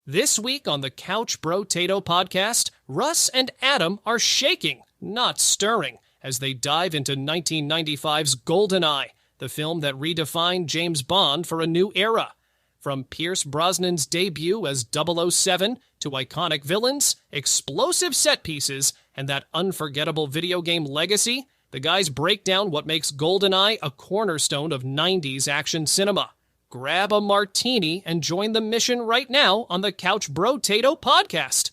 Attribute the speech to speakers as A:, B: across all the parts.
A: This week on the Couchbrotatopodcast, Russ and Adam are shaking, not stirring, as they dive into 1995's Goldeneye, the film that redefined James Bond for a new era. From Pierce Brosnan's debut as 007 to iconic villains, explosive set pieces, and that unforgettable video game legacy, the guys break down what makes Goldeneye a cornerstone of 90s action cinema. Grab a martini and join the mission right now on the Couch Brotato podcast.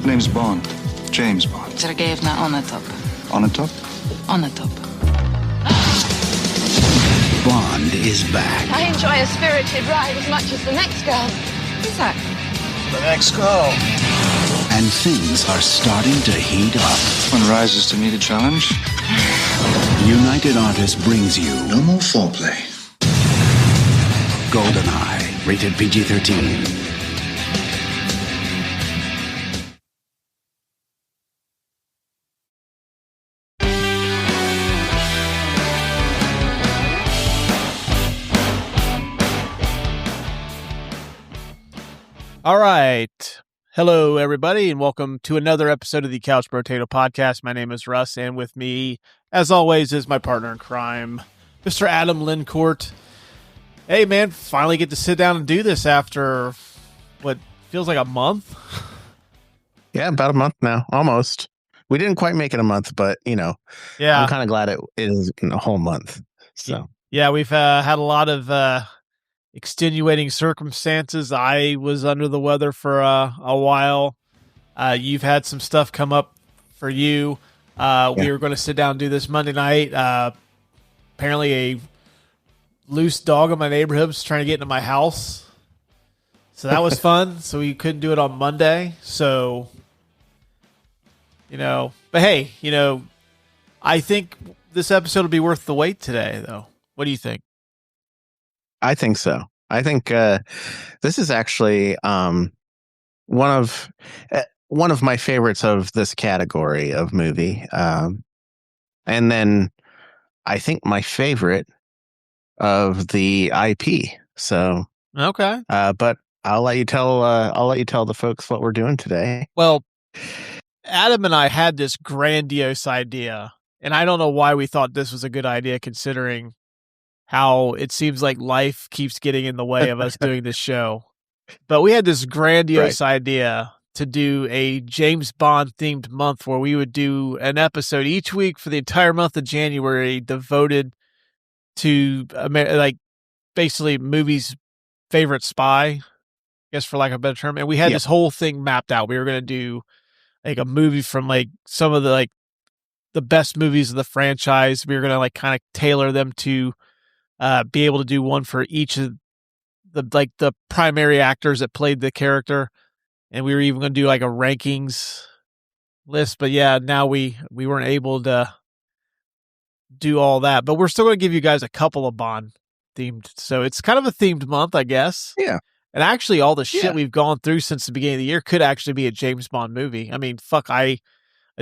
B: Name's Bond. James Bond.
C: Sergeyevna Onatop.
B: Onatop?
C: Onatop.
D: Bond is back.
E: I enjoy a spirited ride as much as the next girl.
C: Who's that?
B: The next girl.
D: And things are starting to heat up.
B: One rises to meet a challenge.
D: United Artists brings you
B: No more foreplay.
D: Goldeneye, rated PG-13.
F: All right. Hello, everybody, and welcome to another episode of the Couch Brotato Podcast. My name is Russ, and with me, as always, is my partner in crime, Mr. Adam Lincourt. Hey, man, finally get to sit down and do this after what feels like a month.
G: Yeah, about a month now, almost. We didn't quite make it a month, but,
F: Yeah.
G: I'm kind of glad it is a whole month. So
F: Yeah, we've had a lot of extenuating circumstances. I was under the weather for a while. You've had some stuff come up for you. We were going to sit down and do this Monday night. Apparently a loose dog in my neighborhood was trying to get into my house. So that was fun. So we couldn't do it on Monday. So, but hey, I think this episode will be worth the wait today, though. What do you think?
G: I think so. I think this is actually one of my favorites of this category of movie. And then I think my favorite of the IP. So
F: Okay.
G: But I'll let you tell the folks what we're doing today.
F: Well, Adam and I had this grandiose idea, and I don't know why we thought this was a good idea, considering how it seems like life keeps getting in the way of us doing this show. But we had this grandiose idea to do a James Bond themed month where we would do an episode each week for the entire month of January devoted to basically movies' favorite spy, I guess, for lack of a better term. And we had this whole thing mapped out. We were going to do like a movie from like some of the best movies of the franchise. We were going to kind of tailor them to be able to do one for each of the primary actors that played the character. And we were even going to do like a rankings list. But yeah, now we weren't able to do all that, but we're still going to give you guys a couple of Bond themed. So it's kind of a themed month, I guess.
G: Yeah.
F: And actually all the shit we've gone through since the beginning of the year could actually be a James Bond movie. I mean, a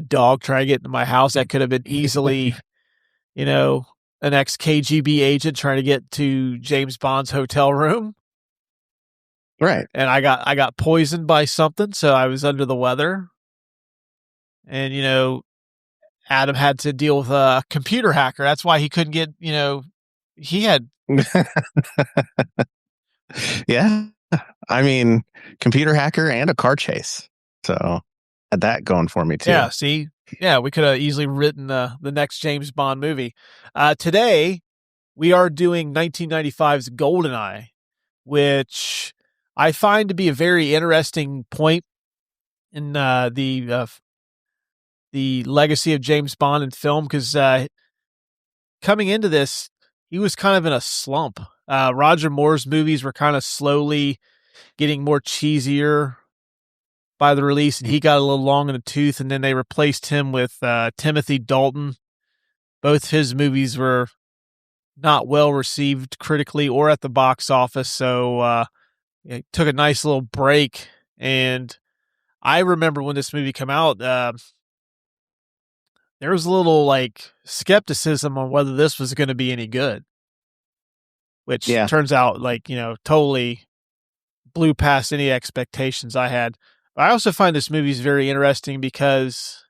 F: dog trying to get into my house. That could have been easily, an ex-KGB agent trying to get to James Bond's hotel room.
G: Right.
F: And I got poisoned by something. So I was under the weather. And, Adam had to deal with a computer hacker. That's why he couldn't get, he had.
G: Yeah. I mean, computer hacker and a car chase. So had that going for me too.
F: Yeah. See, we could have easily written the next James Bond movie. Today we are doing 1995's Goldeneye, which I find to be a very interesting point in the legacy of James Bond in film, because coming into this, he was kind of in a slump. Roger Moore's movies were kind of slowly getting more cheesier by the release, and he got a little long in the tooth, and then they replaced him with Timothy Dalton. Both his movies were not well received critically or at the box office, so it took a nice little break. And I remember when this movie came out, there was a little skepticism on whether this was going to be any good, which turns out totally blew past any expectations I had. I also find this movie is very interesting because,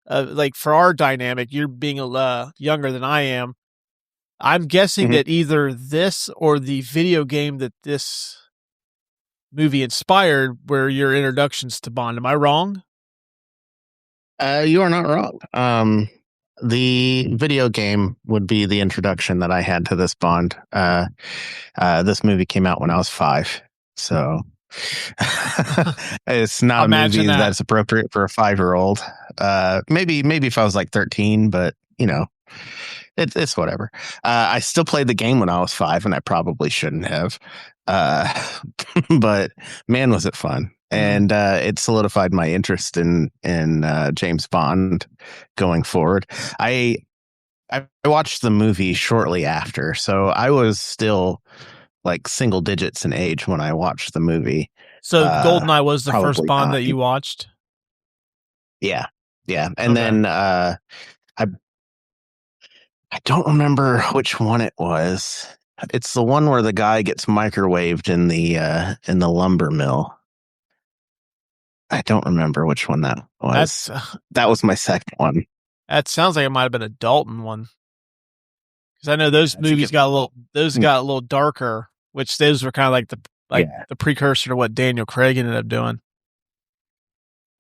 F: like, for our dynamic, you're being younger than I am. I'm guessing that either this or the video game that this movie inspired were your introductions to Bond. Am I wrong?
G: You are not wrong. The video game would be the introduction that I had to this Bond. This movie came out when I was 5, so it's not
F: Imagine
G: a movie
F: that.
G: that's appropriate for a 5-year-old. Maybe if I was like 13, but it's whatever. I still played the game when I was 5, and I probably shouldn't have. But man, was it fun. And it solidified my interest in James Bond going forward. I watched the movie shortly after, so I was still like single digits in age when I watched the movie.
F: So Goldeneye was the first
G: probably
F: Bond
G: not.
F: that you watched?
G: Yeah. And
F: Okay.
G: then I don't remember which one it was. It's the one where the guy gets microwaved in the lumber mill. I don't remember which one that was. That was my second one.
F: That sounds like it might have been a Dalton one. Because I know those movies got a little darker, which those were kind of like the precursor to what Daniel Craig ended up doing.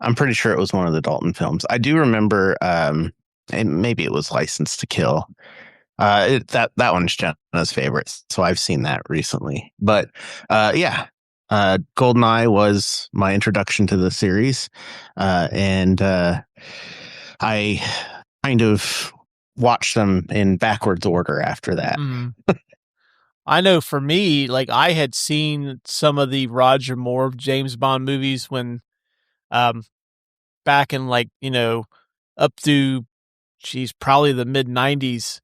G: I'm pretty sure it was one of the Dalton films. I do remember, and maybe it was License to Kill. That one's Jenna's favorite, so I've seen that recently. But Goldeneye was my introduction to the series, and I kind of watched them in backwards order after that.
F: I know for me, like I had seen some of the Roger Moore James Bond movies when back in up to probably the mid 90s.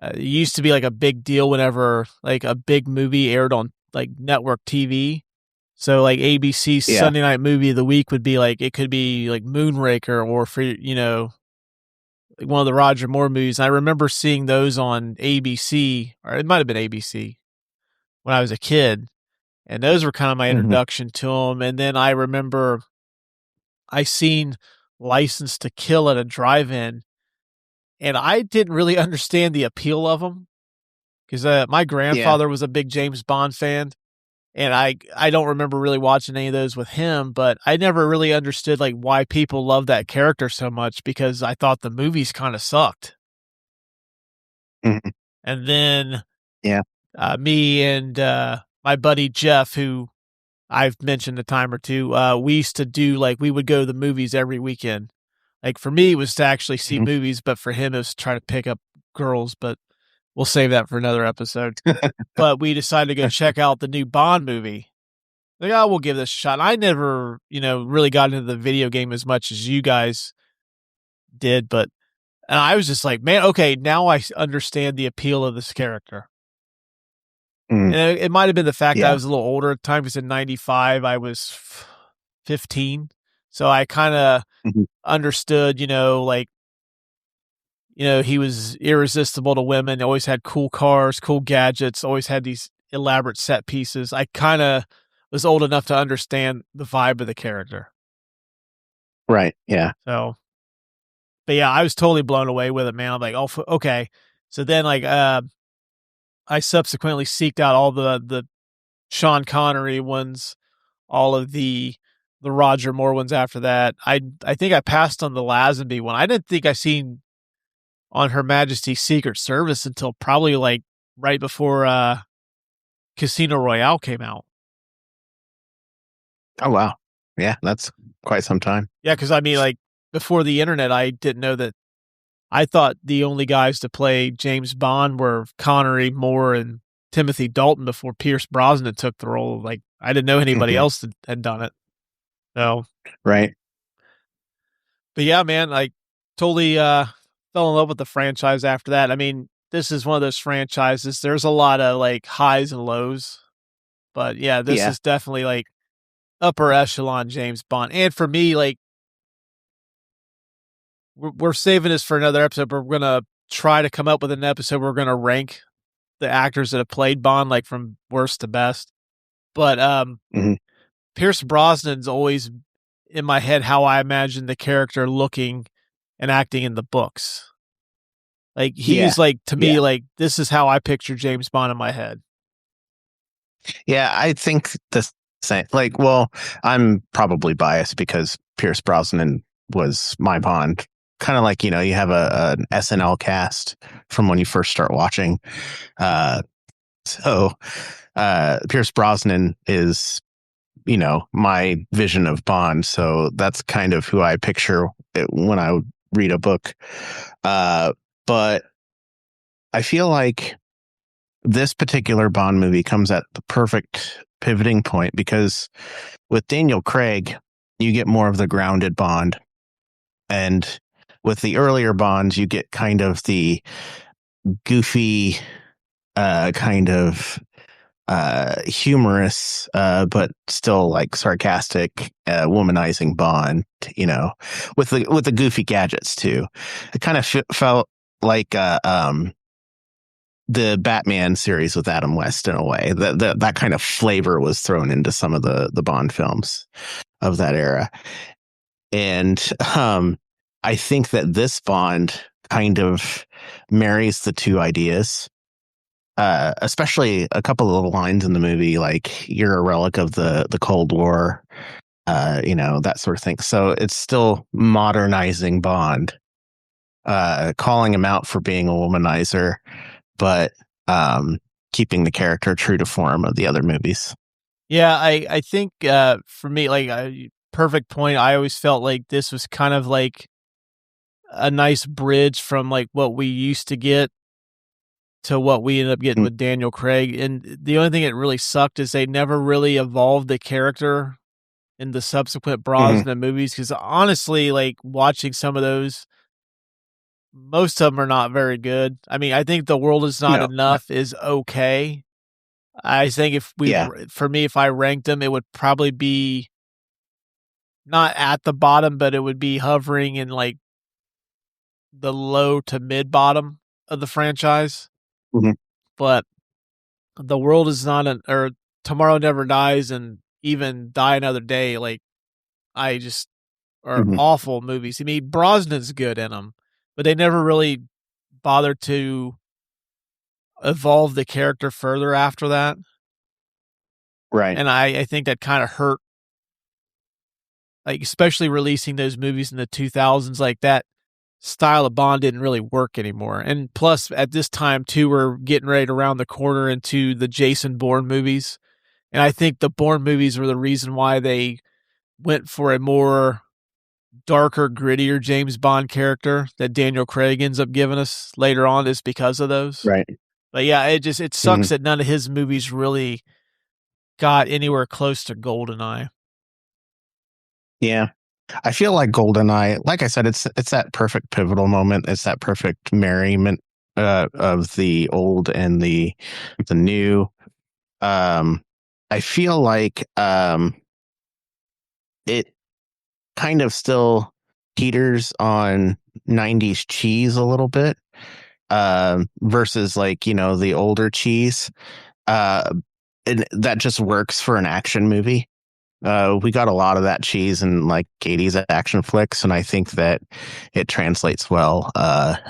F: It used to be like a big deal whenever like a big movie aired on like network TV. So like ABC's Sunday Night Movie of the Week would be like, it could be like Moonraker or for, like one of the Roger Moore movies. And I remember seeing those on ABC, or it might have been ABC when I was a kid. And those were kind of my introduction to them. And then I remember I seen License to Kill at a drive-in, and I didn't really understand the appeal of them because my grandfather was a big James Bond fan. And I don't remember really watching any of those with him, but I never really understood like why people love that character so much because I thought the movies kind of sucked. And then me and my buddy Jeff, who I've mentioned a time or two, we used to do we would go to the movies every weekend. Like for me, it was to actually see movies, but for him, it was to try to pick up girls, but we'll save that for another episode. But we decided to go check out the new Bond movie. Like, we'll give this a shot. I never, really got into the video game as much as you guys did, and I was just like, man, okay, now I understand the appeal of this character. And it might have been the fact that I was a little older at the time, because in 95, I was 15. So I kind of understood, he was irresistible to women, always had cool cars, cool gadgets, always had these elaborate set pieces. I kind of was old enough to understand the vibe of the character.
G: Right. Yeah.
F: So, but yeah, I was totally blown away with it, man. I'm like, oh, okay. So then I subsequently seeked out all the Sean Connery ones, all of the Roger Moore ones after that. I think I passed on the Lazenby one. I didn't think I seen on Her Majesty's Secret Service until probably right before Casino Royale came out.
G: Oh, wow. Yeah, that's quite some time.
F: Yeah, because before the internet, I didn't know that. I thought the only guys to play James Bond were Connery, Moore, and Timothy Dalton before Pierce Brosnan took the role. I didn't know anybody else that had done it. So,
G: right.
F: But yeah, man, totally fell in love with the franchise after that. I mean, this is one of those franchises. There's a lot of highs and lows, but yeah, this is definitely upper echelon James Bond. And for me, we're saving this for another episode. We're going to try to come up with an episode. We're going to rank the actors that have played Bond, from worst to best. But
G: Mhm.
F: Pierce Brosnan's always in my head how I imagine the character looking and acting in the books. Like
G: Yeah.
F: he's like to me
G: Yeah.
F: like this is how I picture James Bond in my head.
G: Yeah, I think the same. Like, well, I'm probably biased because Pierce Brosnan was my Bond. Kind of like, you have an SNL cast from when you first start watching. So Pierce Brosnan is, my vision of Bond. So that's kind of who I picture when I read a book. But I feel like this particular Bond movie comes at the perfect pivoting point because with Daniel Craig, you get more of the grounded Bond. And with the earlier Bonds, you get kind of the goofy, kind of humorous, but still like sarcastic, womanizing Bond, with the goofy gadgets too. It kind of felt like the Batman series with Adam West in a way. That kind of flavor was thrown into some of the Bond films of that era. And I think that this Bond kind of marries the two ideas. Especially a couple of the lines in the movie, like "You're a relic of the Cold War," that sort of thing. So it's still modernizing Bond, calling him out for being a womanizer, but keeping the character true to form of the other movies.
F: Yeah, I think for me, like perfect point. I always felt like this was kind of like a nice bridge from like what we used to get to what we ended up getting with Daniel Craig. And the only thing that really sucked is they never really evolved the character in the subsequent Brosnan movies. Because honestly, like watching some of those, most of them are not very good. I mean, I think The World Is Not
G: No.
F: Enough is okay. I think for me, if I ranked them, it would probably be not at the bottom, but it would be hovering in like the low to mid bottom of the franchise.
G: Mhm.
F: But The World Is Not or Tomorrow Never Dies and even Die Another Day, like I just are awful movies. I mean, Brosnan's good in them, but they never really bothered to evolve the character further after that.
G: Right.
F: And I think that kind of hurt, like especially releasing those movies in the 2000s, like that style of Bond didn't really work anymore. And plus, at this time too, we're getting ready to round the corner into the Jason Bourne movies. And I think the Bourne movies were the reason why they went for a more darker, grittier James Bond character that Daniel Craig ends up giving us later on is because of those.
G: Right.
F: But yeah, it sucks that none of his movies really got anywhere close to Goldeneye.
G: Yeah. I feel like Goldeneye, like I said, it's that perfect pivotal moment. It's that perfect merriment of the old and the new. I feel like it kind of still teeters on 90s cheese a little bit, versus like, the older cheese. And that just works for an action movie. We got a lot of that cheese in like 80s action flicks, and I think that it translates well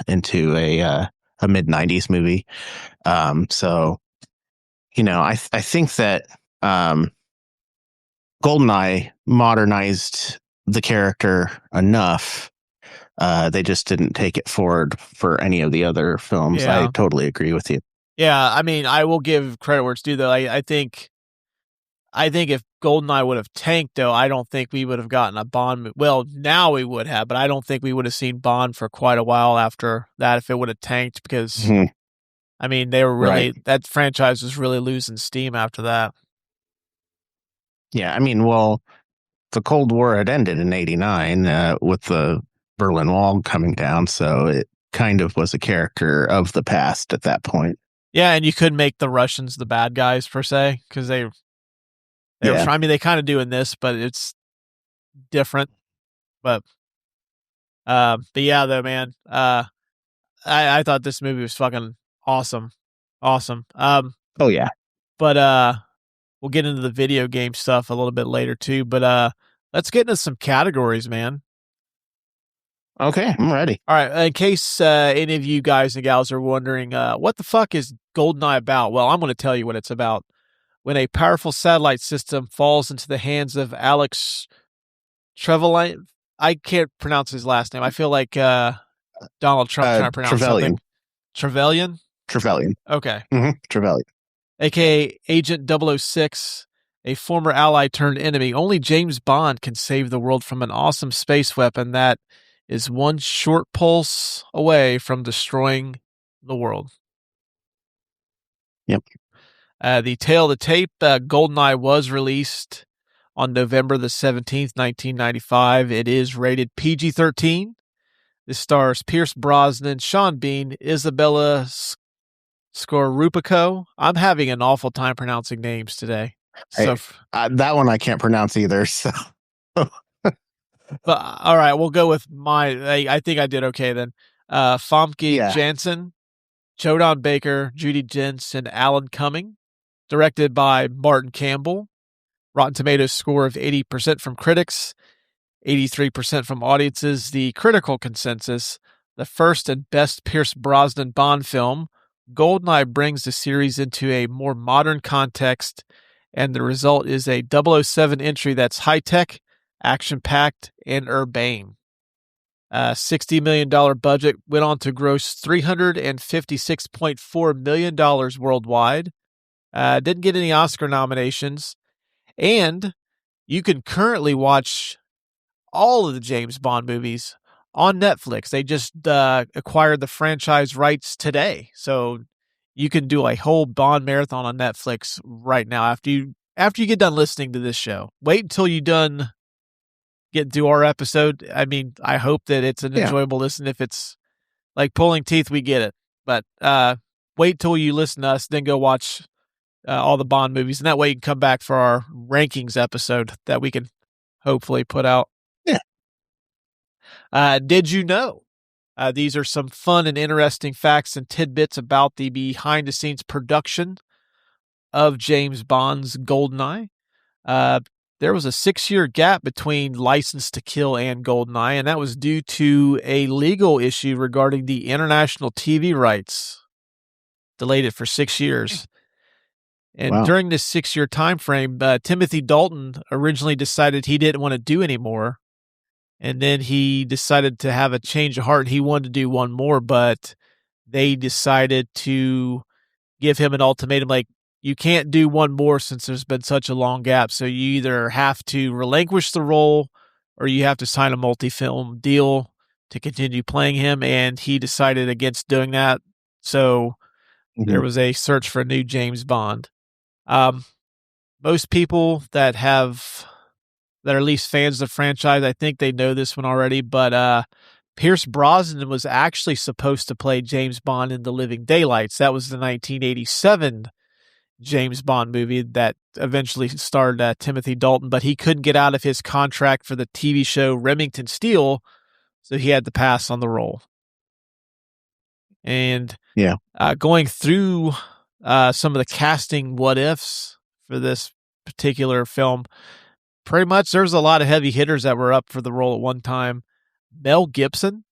G: into a mid 90s movie. So, I think that Goldeneye modernized the character enough. They just didn't take it forward for any of the other films.
F: Yeah.
G: I totally agree with you.
F: Yeah, I mean, I will give credit where it's due, though. I think if Goldeneye would have tanked, though, I don't think we would have gotten a Bond. Well, now we would have, but I don't think we would have seen Bond for quite a while after that if it would have tanked because, I mean, they were really, that franchise was really losing steam after that.
G: Yeah, I mean, well, the Cold War had ended in 89 with the Berlin Wall coming down, so it kind of was a character of the past at that point.
F: Yeah, and you couldn't make the Russians the bad guys, per se, because they were I mean, they kind of do in this, but it's different. But yeah, though, man, I thought this movie was fucking awesome. Oh, yeah. But we'll get into the video game stuff a little bit later too. But let's get into some categories, man.
G: Okay, I'm ready.
F: All right. In case any of you guys and gals are wondering, what the fuck is Goldeneye about? Well, I'm going to tell you what it's about. When a powerful satellite system falls into the hands of Alex Trevelyan, I can't pronounce his last name. I feel like Donald Trump trying to pronounce
G: Trevelyan.
F: something. Trevelyan?
G: Trevelyan.
F: Okay.
G: Trevelyan.
F: AKA Agent 006, a former ally turned enemy. Only James Bond can save the world from an awesome space weapon that is one short pulse away from destroying the world.
G: Yep.
F: The tale of the tape, Goldeneye was released on November the 17th, 1995. It is rated PG-13. This stars Pierce Brosnan, Sean Bean, Isabella Scorupco. I'm having an awful time pronouncing names today.
G: Hey, that one I can't pronounce either. So,
F: but all right, we'll go with mine. I think I did okay then. Famke Janssen, Jodan Baker, Judi Dench, and Alan Cumming. Directed by Martin Campbell. Rotten Tomatoes score of 80% from critics, 83% from audiences. The critical consensus, the first and best Pierce Brosnan Bond film, Goldeneye brings the series into a more modern context, and the result is a 007 entry that's high-tech, action-packed, and urbane. $60 million budget went on to gross $356.4 million worldwide. Didn't get any Oscar nominations. And you can currently watch all of the James Bond movies on Netflix. They just acquired the franchise rights today. So you can do a whole Bond marathon on Netflix right now after you get done listening to this show. Wait until you done get through our episode. I mean, I hope that it's an enjoyable listen. If it's like pulling teeth, we get it. But wait till you listen to us, then go watch all the Bond movies, and that way you can come back for our rankings episode that we can hopefully put out.
G: Yeah.
F: Did you know? These are some fun and interesting facts and tidbits about the behind-the-scenes production of James Bond's Goldeneye. There was a 6-year gap between License to Kill and Goldeneye, and that was due to a legal issue regarding the international TV rights. Delayed it for 6 years. And during this 6-year time frame, Timothy Dalton originally decided he didn't want to do anymore. And then he decided to have a change of heart. He wanted to do one more, but they decided to give him an ultimatum, like, you can't do one more since there's been such a long gap. So you either have to relinquish the role or you have to sign a multi-film deal to continue playing him. And he decided against doing that. So there was a search for a new James Bond. Most people that are at least fans of the franchise, I think they know this one already, but Pierce Brosnan was actually supposed to play James Bond in The Living Daylights. That was the 1987 James Bond movie that eventually starred Timothy Dalton, but he couldn't get out of his contract for the TV show Remington Steele, so he had to pass on the role. And going through some of the casting what-ifs for this particular film, pretty much there's a lot of heavy hitters that were up for the role at one time. Mel Gibson,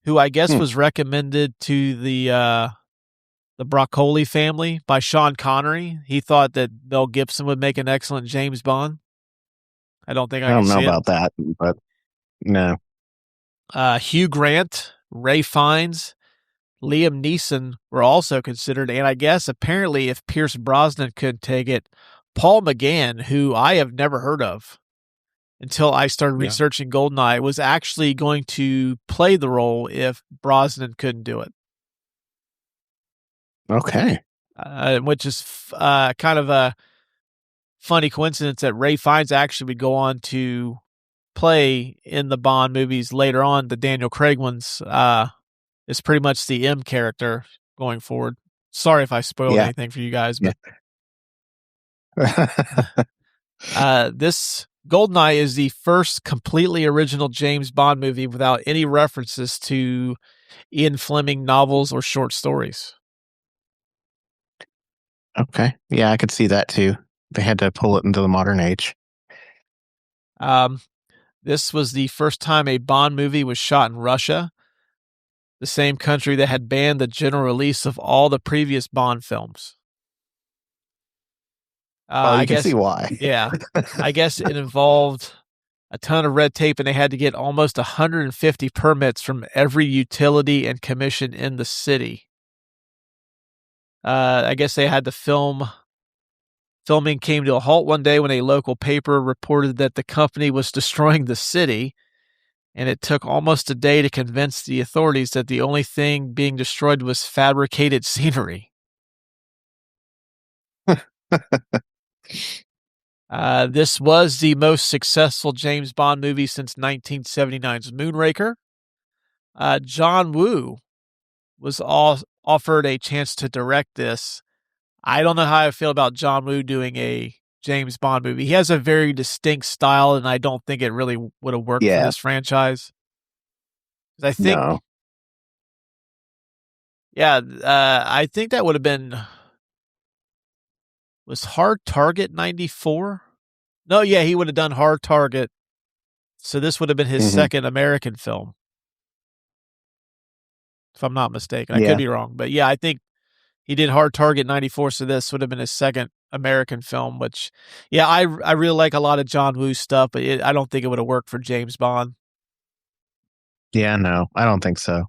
F: who I guess was recommended to the Broccoli family by Sean Connery. He thought that Mel Gibson would make an excellent James Bond. I don't know
G: about that, but no.
F: Hugh Grant, Ray Fiennes, Liam Neeson were also considered, and I guess apparently if Pierce Brosnan couldn't take it, Paul McGann, who I have never heard of until I started researching Goldeneye, was actually going to play the role if Brosnan couldn't do it.
G: Okay.
F: Which is kind of a funny coincidence that Ray Fiennes actually would go on to play in the Bond movies later on, the Daniel Craig ones. Is pretty much the M character going forward. Sorry if I spoiled anything for you guys, but this Goldeneye is the first completely original James Bond movie without any references to Ian Fleming novels or short stories.
G: Okay. Yeah, I could see that too. They had to pull it into the modern age.
F: This was the first time a Bond movie was shot in Russia, the same country that had banned the general release of all the previous Bond films.
G: Well, you
F: I
G: can
F: guess,
G: see why.
F: yeah, I guess it involved a ton of red tape, and they had to get almost 150 permits from every utility and commission in the city. I guess they had to Filming came to a halt one day when a local paper reported that the company was destroying the city, and it took almost a day to convince the authorities that the only thing being destroyed was fabricated scenery. This was the most successful James Bond movie since 1979's Moonraker. John Woo was offered a chance to direct this. I don't know how I feel about John Woo doing a James Bond movie. He has a very distinct style, and I don't think it really would have worked for this franchise. I think,
G: No.
F: I think that would have been. Was Hard Target 94? No, yeah, he would have done Hard Target. So this would have been his second American film. If I'm not mistaken. I could be wrong. But yeah, I think he did Hard Target 94, so this would have been his second American film, which, yeah, I really like a lot of John Woo stuff, but I don't think it would have worked for James Bond.
G: Yeah, no, I don't think so.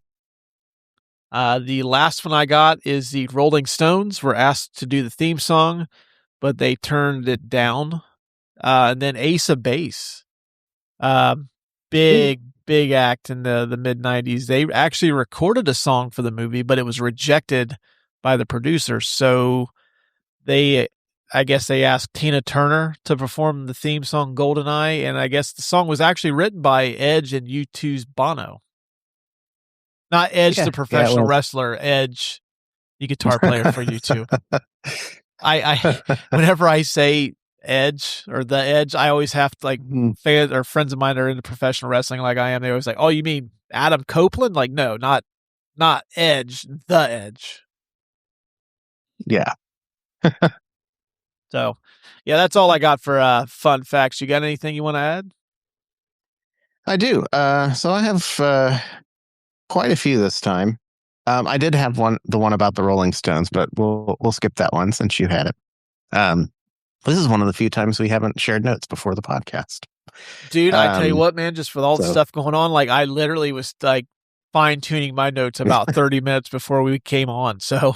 F: The last one I got is the Rolling Stones were asked to do the theme song, but they turned it down. And then Ace of Base, big act in the mid-90s. They actually recorded a song for the movie, but it was rejected by the producers. So I guess they asked Tina Turner to perform the theme song Goldeneye, and I guess the song was actually written by Edge and U2's Bono. Not Edge, the professional wrestler, Edge, the guitar player for U2. I whenever I say Edge or the Edge, I always have to, like, fans or friends of mine are into professional wrestling like I am. They always like, "Oh, you mean Adam Copeland?" Like, no, not Edge, the Edge.
G: Yeah.
F: So, yeah, that's all I got for fun facts. You got anything you want to add?
G: I do. So I have quite a few this time. I did have the one about the Rolling Stones, but we'll skip that one since you had it. This is one of the few times we haven't shared notes before the podcast.
F: Dude, I tell you what, man, just with all the stuff going on, like, I literally was like fine-tuning my notes about 30 minutes before we came on. So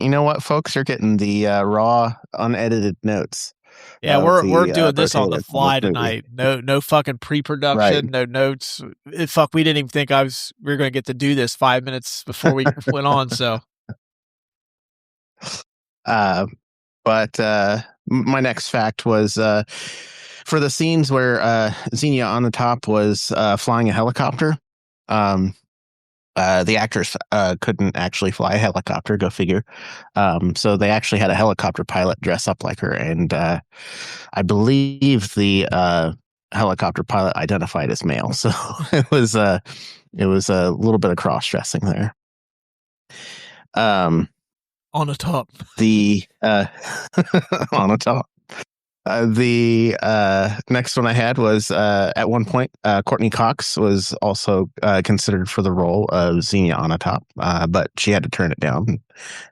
F: you know what, folks? You're getting the raw, unedited notes. Yeah, we're doing this on the fly tonight. No fucking pre-production, no notes. Fuck, we didn't even think we were going to get to do this 5 minutes before we went on. So,
G: but my next fact was for the scenes where Xenia on the top was flying a helicopter. The actors couldn't actually fly a helicopter, go figure. So they actually had a helicopter pilot dress up like her, and I believe the helicopter pilot identified as male. So it was a little bit of cross dressing there.
F: On the top,
G: on the top. The next one I had was at one point, Courtney Cox was also considered for the role of Xenia on the top, but she had to turn it down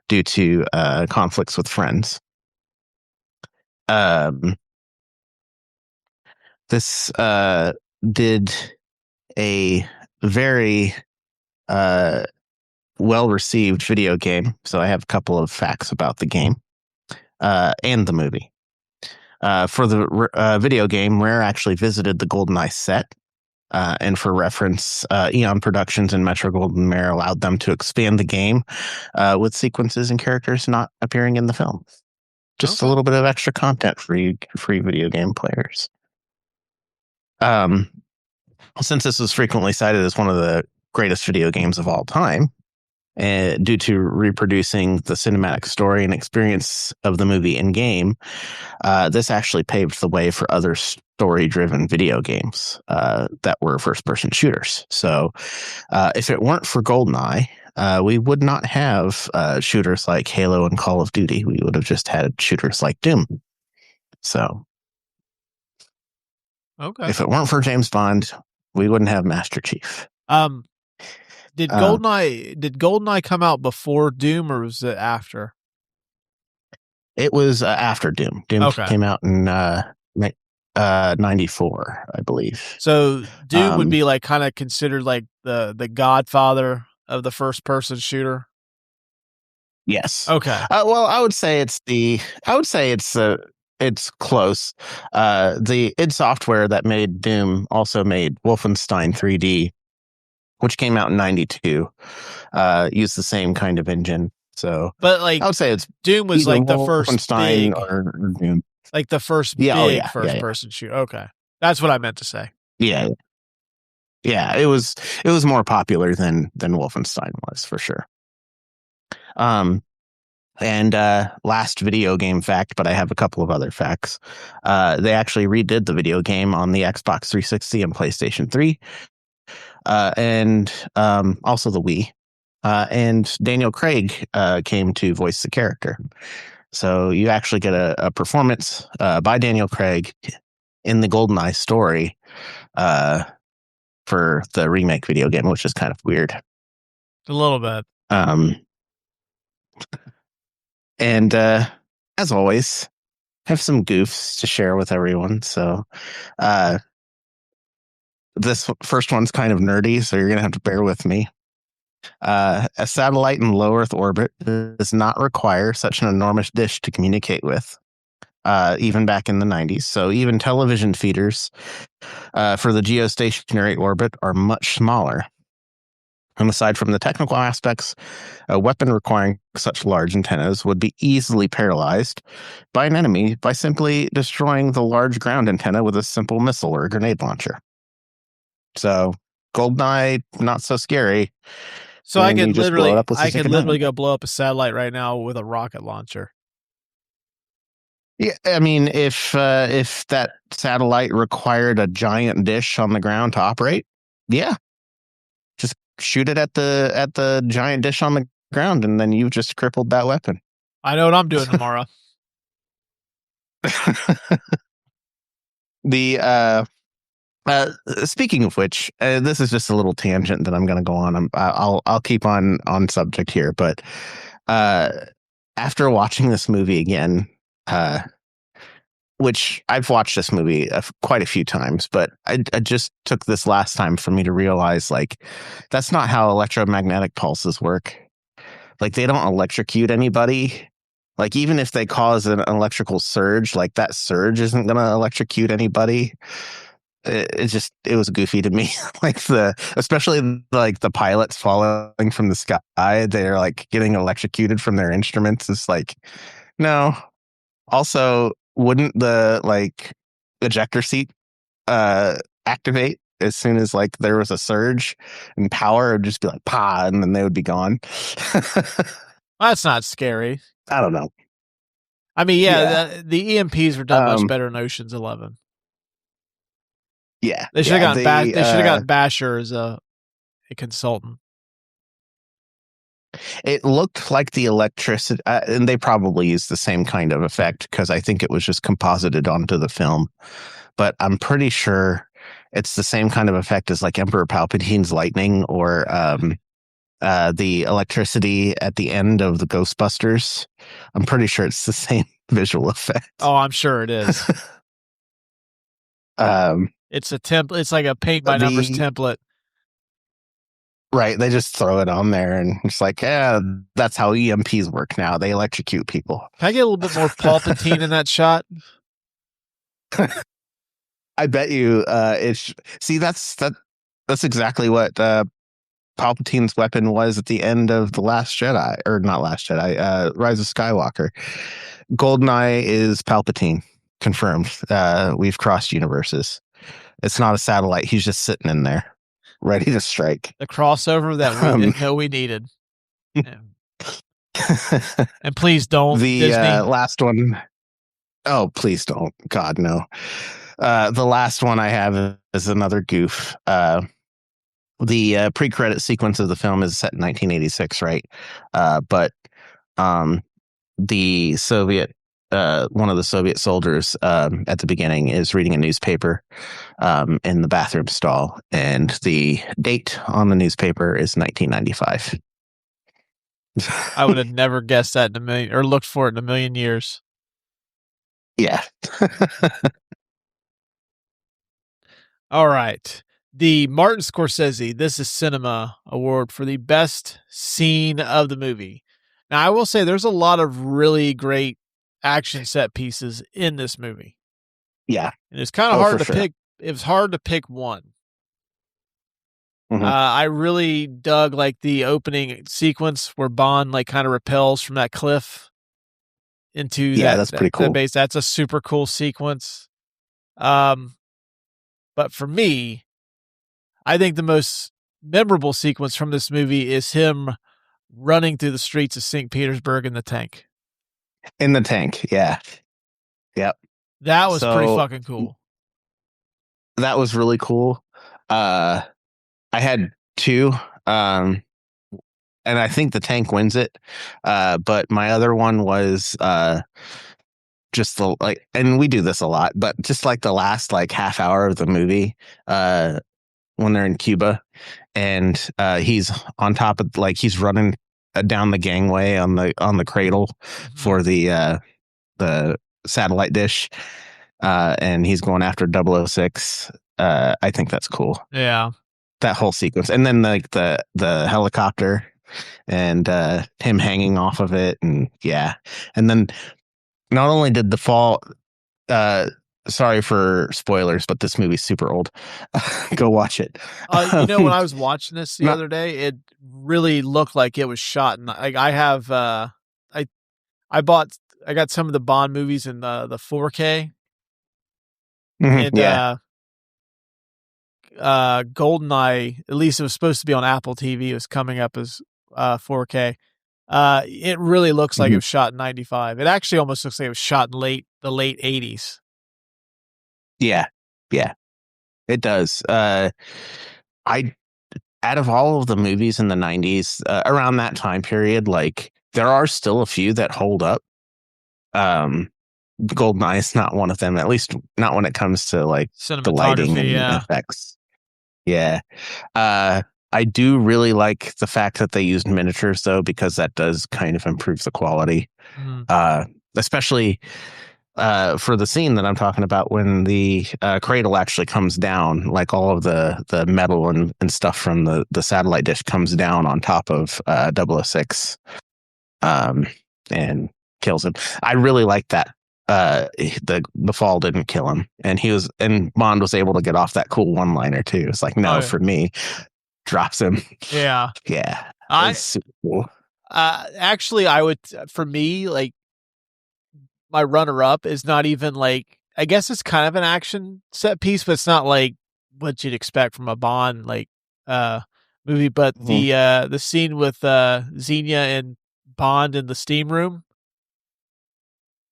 G: due to conflicts with friends. This did a very well-received video game, so I have a couple of facts about the game and the movie. For the video game, Rare actually visited the Goldeneye set, and for reference, Eon Productions and Metro-Goldwyn-Mayer allowed them to expand the game with sequences and characters not appearing in the film. Just a little bit of extra content for you free video game players. Since this was frequently cited as one of the greatest video games of all time, due to reproducing the cinematic story and experience of the movie in game, this actually paved the way for other story-driven video games that were first-person shooters. So if it weren't for Goldeneye, we would not have shooters like Halo and Call of Duty. We would have just had shooters like Doom. So,
F: Okay.
G: if it weren't for James Bond, we wouldn't have Master Chief.
F: Did Goldeneye come out before Doom or was it after?
G: It was after Doom. Doom
F: Okay.
G: came out in 94, I believe.
F: So Doom would be like kind of considered like the godfather of the first person shooter.
G: Yes.
F: Okay.
G: Well, I would say it's close. The id Software that made Doom also made Wolfenstein 3D, which came out in 92. Used the same kind of engine. So,
F: but like
G: I would say it's
F: Doom was like the first
G: Wolfenstein
F: big,
G: or Doom.
F: like the first big first person shooter. Okay, that's what I meant to say.
G: Yeah. It was more popular than Wolfenstein was for sure. And last video game fact, but I have a couple of other facts. They actually redid the video game on the Xbox 360 and PlayStation 3, and also the Wii. And Daniel Craig came to voice the character. So you actually get a performance by Daniel Craig in the GoldenEye story for the remake video game, which is kind of weird.
F: A little bit.
G: And as always, have some goofs to share with everyone. So this first one's kind of nerdy, so you're going to have to bear with me. A satellite in low Earth orbit does not require such an enormous dish to communicate with, even back in the 90s. So even television feeders for the geostationary orbit are much smaller. And aside from the technical aspects, a weapon requiring such large antennas would be easily paralyzed by an enemy by simply destroying the large ground antenna with a simple missile or grenade launcher. So GoldenEye, not so scary.
F: So I could literally
G: go
F: blow up a satellite right now with a rocket launcher.
G: Yeah, I mean, if that satellite required a giant dish on the ground to operate, yeah, just shoot it at the giant dish on the ground, and then you've just crippled that weapon.
F: I know what I'm doing tomorrow.
G: Speaking of which, this is just a little tangent that I'm going to go on. I'll keep on subject here, but after watching this movie again, which I've watched this movie quite a few times, but I just took this last time for me to realize, like, that's not how electromagnetic pulses work. Like, they don't electrocute anybody. Like, even if they cause an electrical surge, like, that surge isn't going to electrocute anybody. It was goofy to me. Especially the pilots falling from the sky, they're like getting electrocuted from their instruments. It's like, no. Also, wouldn't the ejector seat activate as soon as there was a surge and power? It would just be like, pa, and then they would be gone.
F: That's not scary.
G: I don't know.
F: I mean, the EMPs were done much better in Ocean's 11.
G: Yeah,
F: they should have gotten Basher as a consultant.
G: It looked like the electricity, and they probably used the same kind of effect because I think it was just composited onto the film. But I'm pretty sure it's the same kind of effect as Emperor Palpatine's lightning or the electricity at the end of the Ghostbusters. I'm pretty sure it's the same visual effect.
F: Oh, I'm sure it is. It's a template. It's like a paint by numbers template.
G: Right. They just throw it on there and it's like, yeah, that's how EMPs work now. They electrocute people.
F: Can I get a little bit more Palpatine in that shot?
G: I bet you that's exactly what Palpatine's weapon was at the end of The Last Jedi, or not Last Jedi, Rise of Skywalker. Goldeneye is Palpatine. Confirmed. We've crossed universes. It's not a satellite. He's just sitting in there, ready to strike.
F: The crossover that we didn't know we needed. And please don't.
G: The last one. Oh, please don't. God, no. The last one I have is another goof. the pre-credit sequence of the film is set in 1986, right? But the Soviet, one of the Soviet soldiers at the beginning is reading a newspaper in the bathroom stall, and the date on the newspaper is 1995.
F: I would have never guessed that in a million, or looked for it in a million years.
G: Yeah.
F: All right. The Martin Scorsese This Is Cinema Award for the best scene of the movie. Now, I will say there's a lot of really great action set pieces in this movie.
G: Yeah.
F: And it's kind of hard to pick. It was hard to pick one.
G: Mm-hmm.
F: I really dug like the opening sequence where Bond like kind of rappels from that cliff into
G: that's pretty cool.
F: that base. That's a super cool sequence. But for me, I think the most memorable sequence from this movie is him running through the streets of St. Petersburg in the tank.
G: In the tank, yeah. Yep.
F: That was pretty fucking cool.
G: That was really cool. I had two, and I think the tank wins it. But my other one was just the like, and we do this a lot, but just like the last like half hour of the movie, when they're in Cuba, and he's on top of like he's running down the gangway on the cradle for the satellite dish, and he's going after 006. I think that's cool.
F: Yeah.
G: That whole sequence, and then like the helicopter and him hanging off of it, and and then not only did the fall. Sorry for spoilers, but this movie's super old. Go watch it.
F: When I was watching this the other day, it really looked like it was shot. And I have I got some of the Bond movies in the 4K, and Goldeneye, at least it was supposed to be on Apple TV, it was coming up as 4K. It really looks like it was shot in 95. It actually almost looks like it was shot in the late 80s.
G: Yeah, it does. Out of all of the movies in the 90s, around that time period, like there are still a few that hold up. Goldeneye is not one of them, at least not when it comes to like the lighting and effects. Yeah. I do really like the fact that they used miniatures though, because that does kind of improve the quality. Especially for the scene that I'm talking about when the cradle actually comes down, like all of the metal and stuff from the satellite dish comes down on top of 006 and kills him. I really like that. The fall didn't kill him, and Bond was able to get off that cool one-liner too. It's like, no, for me, drops him.
F: Yeah.
G: It's super cool.
F: Actually, I would, for me, like my runner-up is not even like, I guess it's kind of an action set piece, but it's not like what you'd expect from a Bond like movie. But the scene with Xenia and Bond in the steam room.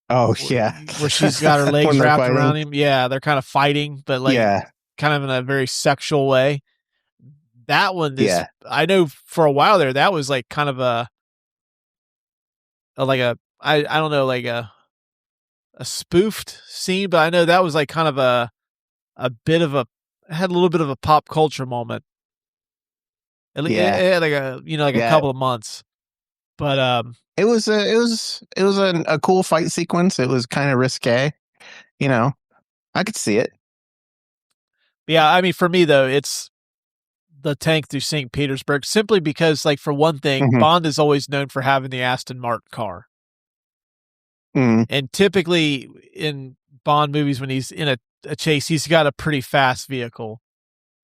G: Oh yeah,
F: where she's got her legs wrapped around him. Yeah, they're kind of fighting, but like kind of in a very sexual way. That one, I know for a while there, that was like kind of I don't know, like a spoofed scene, but I know that was like kind of a bit of had a little bit of a pop culture moment. At least it had like a couple of months. But
G: it was a cool fight sequence. It was kind of risque, I could see it.
F: Yeah, I mean, for me though, it's the tank through St. Petersburg, simply because, like, for one thing, Bond is always known for having the Aston Martin car, and typically in Bond movies, when he's in a chase, he's got a pretty fast vehicle.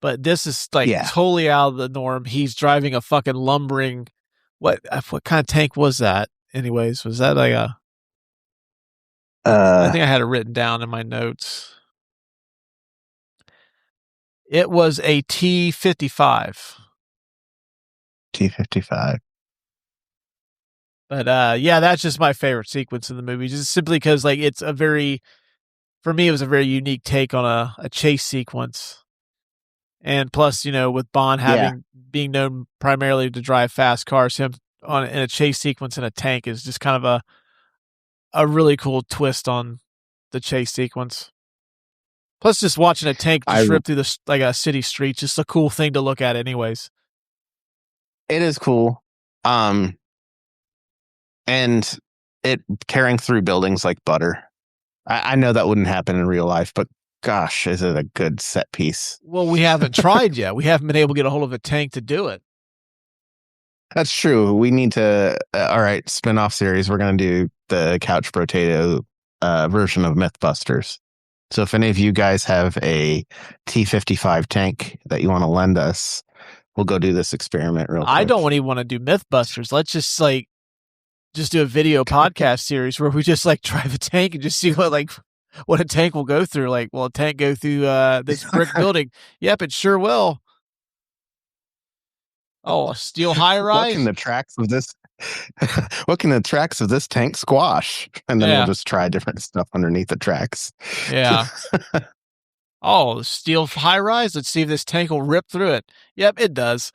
F: But this is like totally out of the norm. He's driving a fucking lumbering. What kind of tank was that? Anyways, was that like a? I think I had it written down in my notes. It was a T-55.
G: T-55.
F: But that's just my favorite sequence in the movie, just simply because like for me, it was a very unique take on a chase sequence. And plus, with Bond being known primarily to drive fast cars, him in a chase sequence in a tank is just kind of a really cool twist on the chase sequence. Plus, just watching a tank just rip through a city street, just a cool thing to look at, anyways.
G: It is cool, and it carrying through buildings like butter. I know that wouldn't happen in real life, but gosh, is it a good set piece?
F: Well, we haven't tried yet. We haven't been able to get a hold of a tank to do it.
G: That's true. We need to. All right, spin-off series. We're going to do the Couch Potato version of Mythbusters. So if any of you guys have a T-55 tank that you want to lend us, we'll go do this experiment real quick.
F: I don't even want to do Mythbusters. Let's just do a video podcast series where we just drive a tank and just see what a tank will go through. Will a tank go through this brick building? Yep, it sure will. Oh, a steel high rise.
G: What can the tracks of this? What can the tracks of this tank squash? And then we'll just try different stuff underneath the tracks.
F: Yeah. Oh, the steel high rise. Let's see if this tank will rip through it. Yep, it does.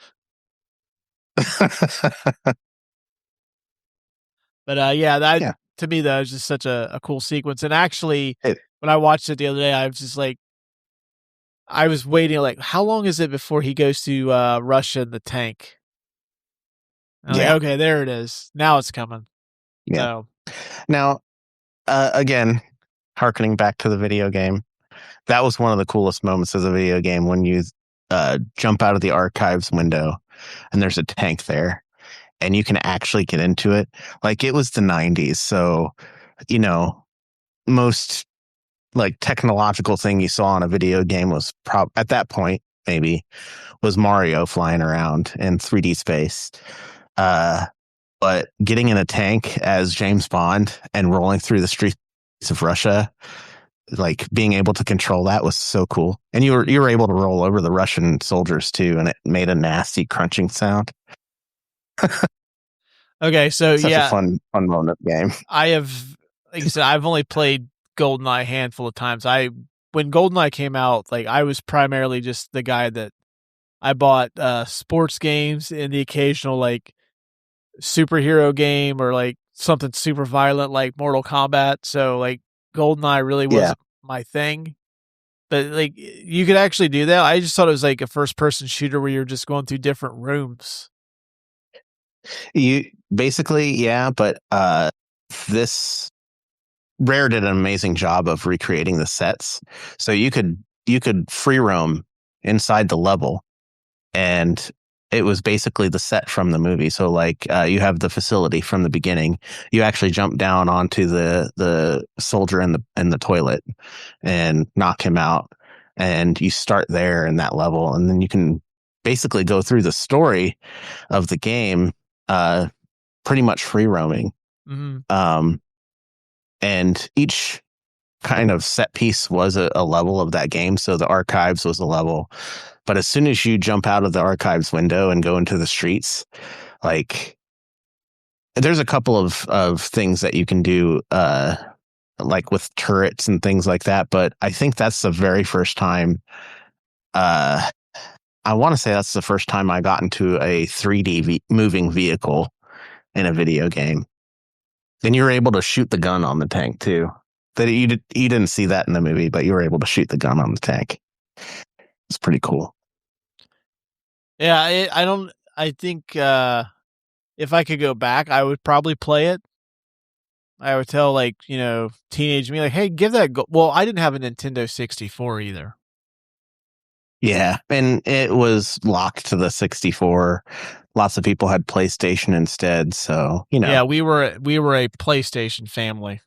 F: But to me, that was just such a cool sequence. And actually, when I watched it the other day, I was just I was waiting, how long is it before he goes to Russia in the tank? Okay, there it is. Now it's coming.
G: Yeah. So. Now, again, hearkening back to the video game, that was one of the coolest moments of the video game when you jump out of the archives window and there's a tank there and you can actually get into it. It was the 90s. So, most technological thing you saw in a video game was at that point, maybe, was Mario flying around in 3D space. But getting in a tank as James Bond and rolling through the streets of Russia, being able to control that was so cool. And you were able to roll over the Russian soldiers too, and it made a nasty crunching sound.
F: Okay, so
G: such a fun moment game.
F: I have, like you said, I've only played Goldeneye a handful of times. When Goldeneye came out, I was primarily just the guy that I bought sports games and the occasional superhero game or something super violent like Mortal Kombat. So Goldeneye really wasn't my thing. But you could actually do that. I just thought it was a first person shooter where you're just going through different rooms.
G: You basically, but this Rare did an amazing job of recreating the sets. So you could free roam inside the level, and it was basically the set from the movie. So you have the facility from the beginning. You actually jump down onto the soldier in the toilet and knock him out, and you start there in that level, and then you can basically go through the story of the game, pretty much free roaming.
F: Mm-hmm.
G: And each kind of set piece was a level of that game. So the archives was a level. But as soon as you jump out of the archives window and go into the streets, there's a couple of things that you can do, with turrets and things like that. But I think that's the very first time, I want to say that's the first time I got into a 3D moving vehicle in a video game. Then you were able to shoot the gun on the tank too. That you didn't see that in the movie, but you were able to shoot the gun on the tank. It's pretty cool.
F: Yeah, I think if I could go back, I would probably play it. I would tell teenage me hey, give that go. Well, I didn't have a Nintendo 64 either.
G: Yeah, and it was locked to the 64. Lots of people had PlayStation instead, so
F: Yeah, we were a PlayStation family.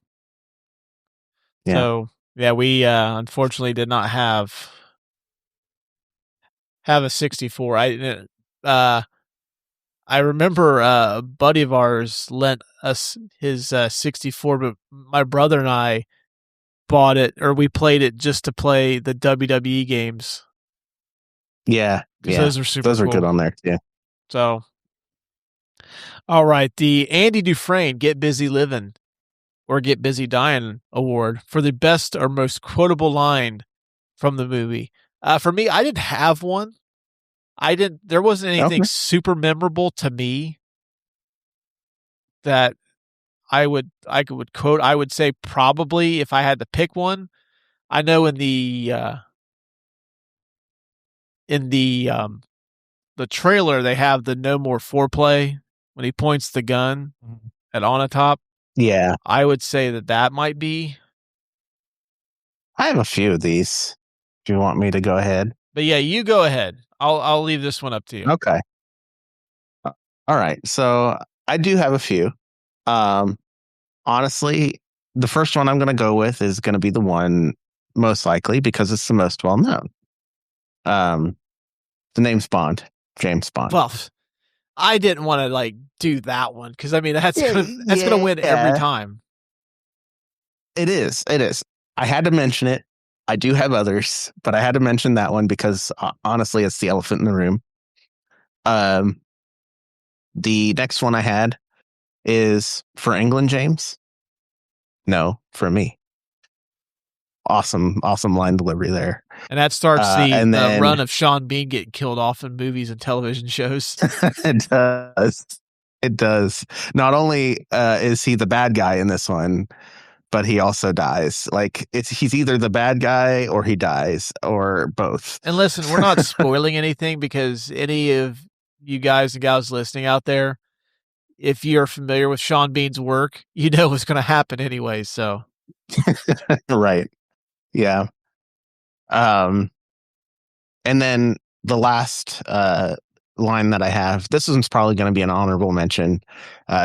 G: Yeah.
F: So we unfortunately did not have a 64. I remember a buddy of ours lent us his 64, but my brother and I bought it, or we played it just to play the WWE games.
G: Yeah.
F: Those are super.
G: Those are
F: cool.
G: good on there too.
F: So, all right, the Andy Dufresne Get Busy Living or Get Busy Dying Award for the best or most quotable line from the movie. For me, I didn't have one. There wasn't anything
G: Okay.
F: super memorable to me that I would quote. I would say probably if I had to pick one, I know in the trailer they have the no more foreplay when he points the gun at Onatop.
G: Yeah.
F: I would say that might be.
G: I have a few of these. Do you want me to go ahead?
F: But yeah, you go ahead. I'll leave this one up to you.
G: Okay. All right. So I do have a few. Honestly, the first one I'm going to go with is going to be the one most likely because it's the most well known. The name's Bond, James Bond.
F: Well, I didn't want to do that one because I mean that's gonna win every time.
G: It is. I had to mention it. I do have others, but I had to mention that one because honestly, it's the elephant in the room. The next one I had is For England, James. No, for me. Awesome line delivery there.
F: And that starts the
G: then,
F: run of Sean Bean getting killed off in movies and television shows.
G: It does. Not only is he the bad guy in this one, but he also dies. He's either the bad guy or he dies or both.
F: And listen, we're not spoiling anything because any of you guys and gals listening out there, if you're familiar with Sean Bean's work, you know what's going to happen anyway. So,
G: right, yeah. And then the last line that I have, this one's probably going to be an honorable mention,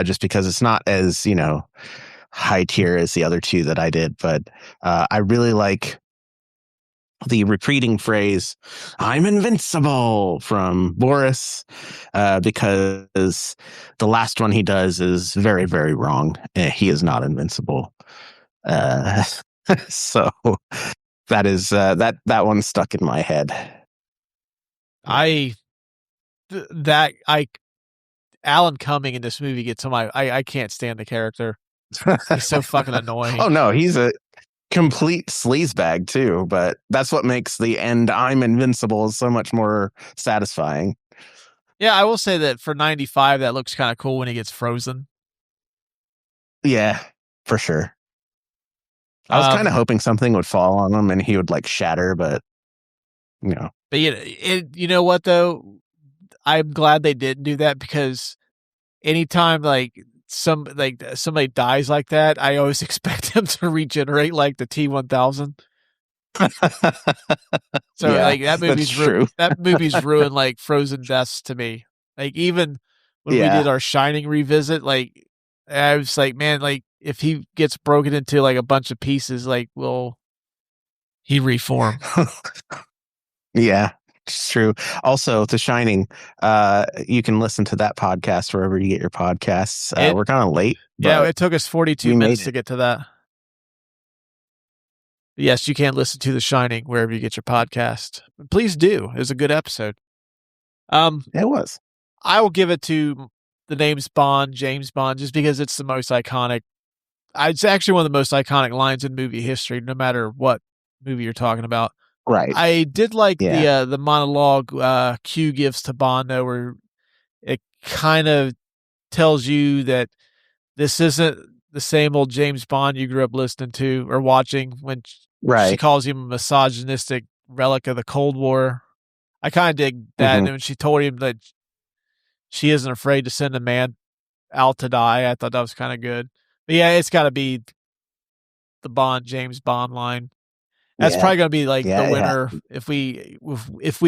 G: just because it's not as high tier as the other two that I did, but I really like the repeating phrase, "I'm invincible" from Boris, because the last one he does is very, very wrong. He is not invincible. So that is that one stuck in my head.
F: Alan Cumming in this movie gets on my. I can't stand the character. He's so fucking annoying.
G: Oh no, he's a complete sleazebag too, but that's what makes the end "I'm invincible" so much more satisfying.
F: Yeah, I will say that for 95, that looks kind of cool when he gets frozen.
G: Yeah, for sure. I was kind of hoping something would fall on him and he would shatter, but
F: But you know what though? I'm glad they didn't do that because anytime somebody dies like that, I always expect them to regenerate like the T-1000. So that movie's
G: true.
F: That movie's ruined frozen deaths to me. Even when we did our Shining revisit, I was like, man, if he gets broken into a bunch of pieces, will he reform?
G: Yeah, it's true. Also, The Shining, you can listen to that podcast wherever you get your podcasts. We're kind of late.
F: Yeah, it took us 42 minutes to get to that. Yes, you can listen to The Shining wherever you get your podcast. Please do. It was a good episode.
G: It was.
F: I will give it to the name's Bond, James Bond, just because it's the most iconic. It's actually one of the most iconic lines in movie history, no matter what movie you're talking about.
G: Right.
F: I did like the monologue Q gives to Bond, though, where it kind of tells you that this isn't the same old James Bond you grew up listening to or watching when she calls him a misogynistic relic of the Cold War. I kind of dig that. And when she told him that she isn't afraid to send a man out to die, I thought that was kind of good. But yeah, it's got to be the Bond, James Bond line. That's probably going to be the winner. If we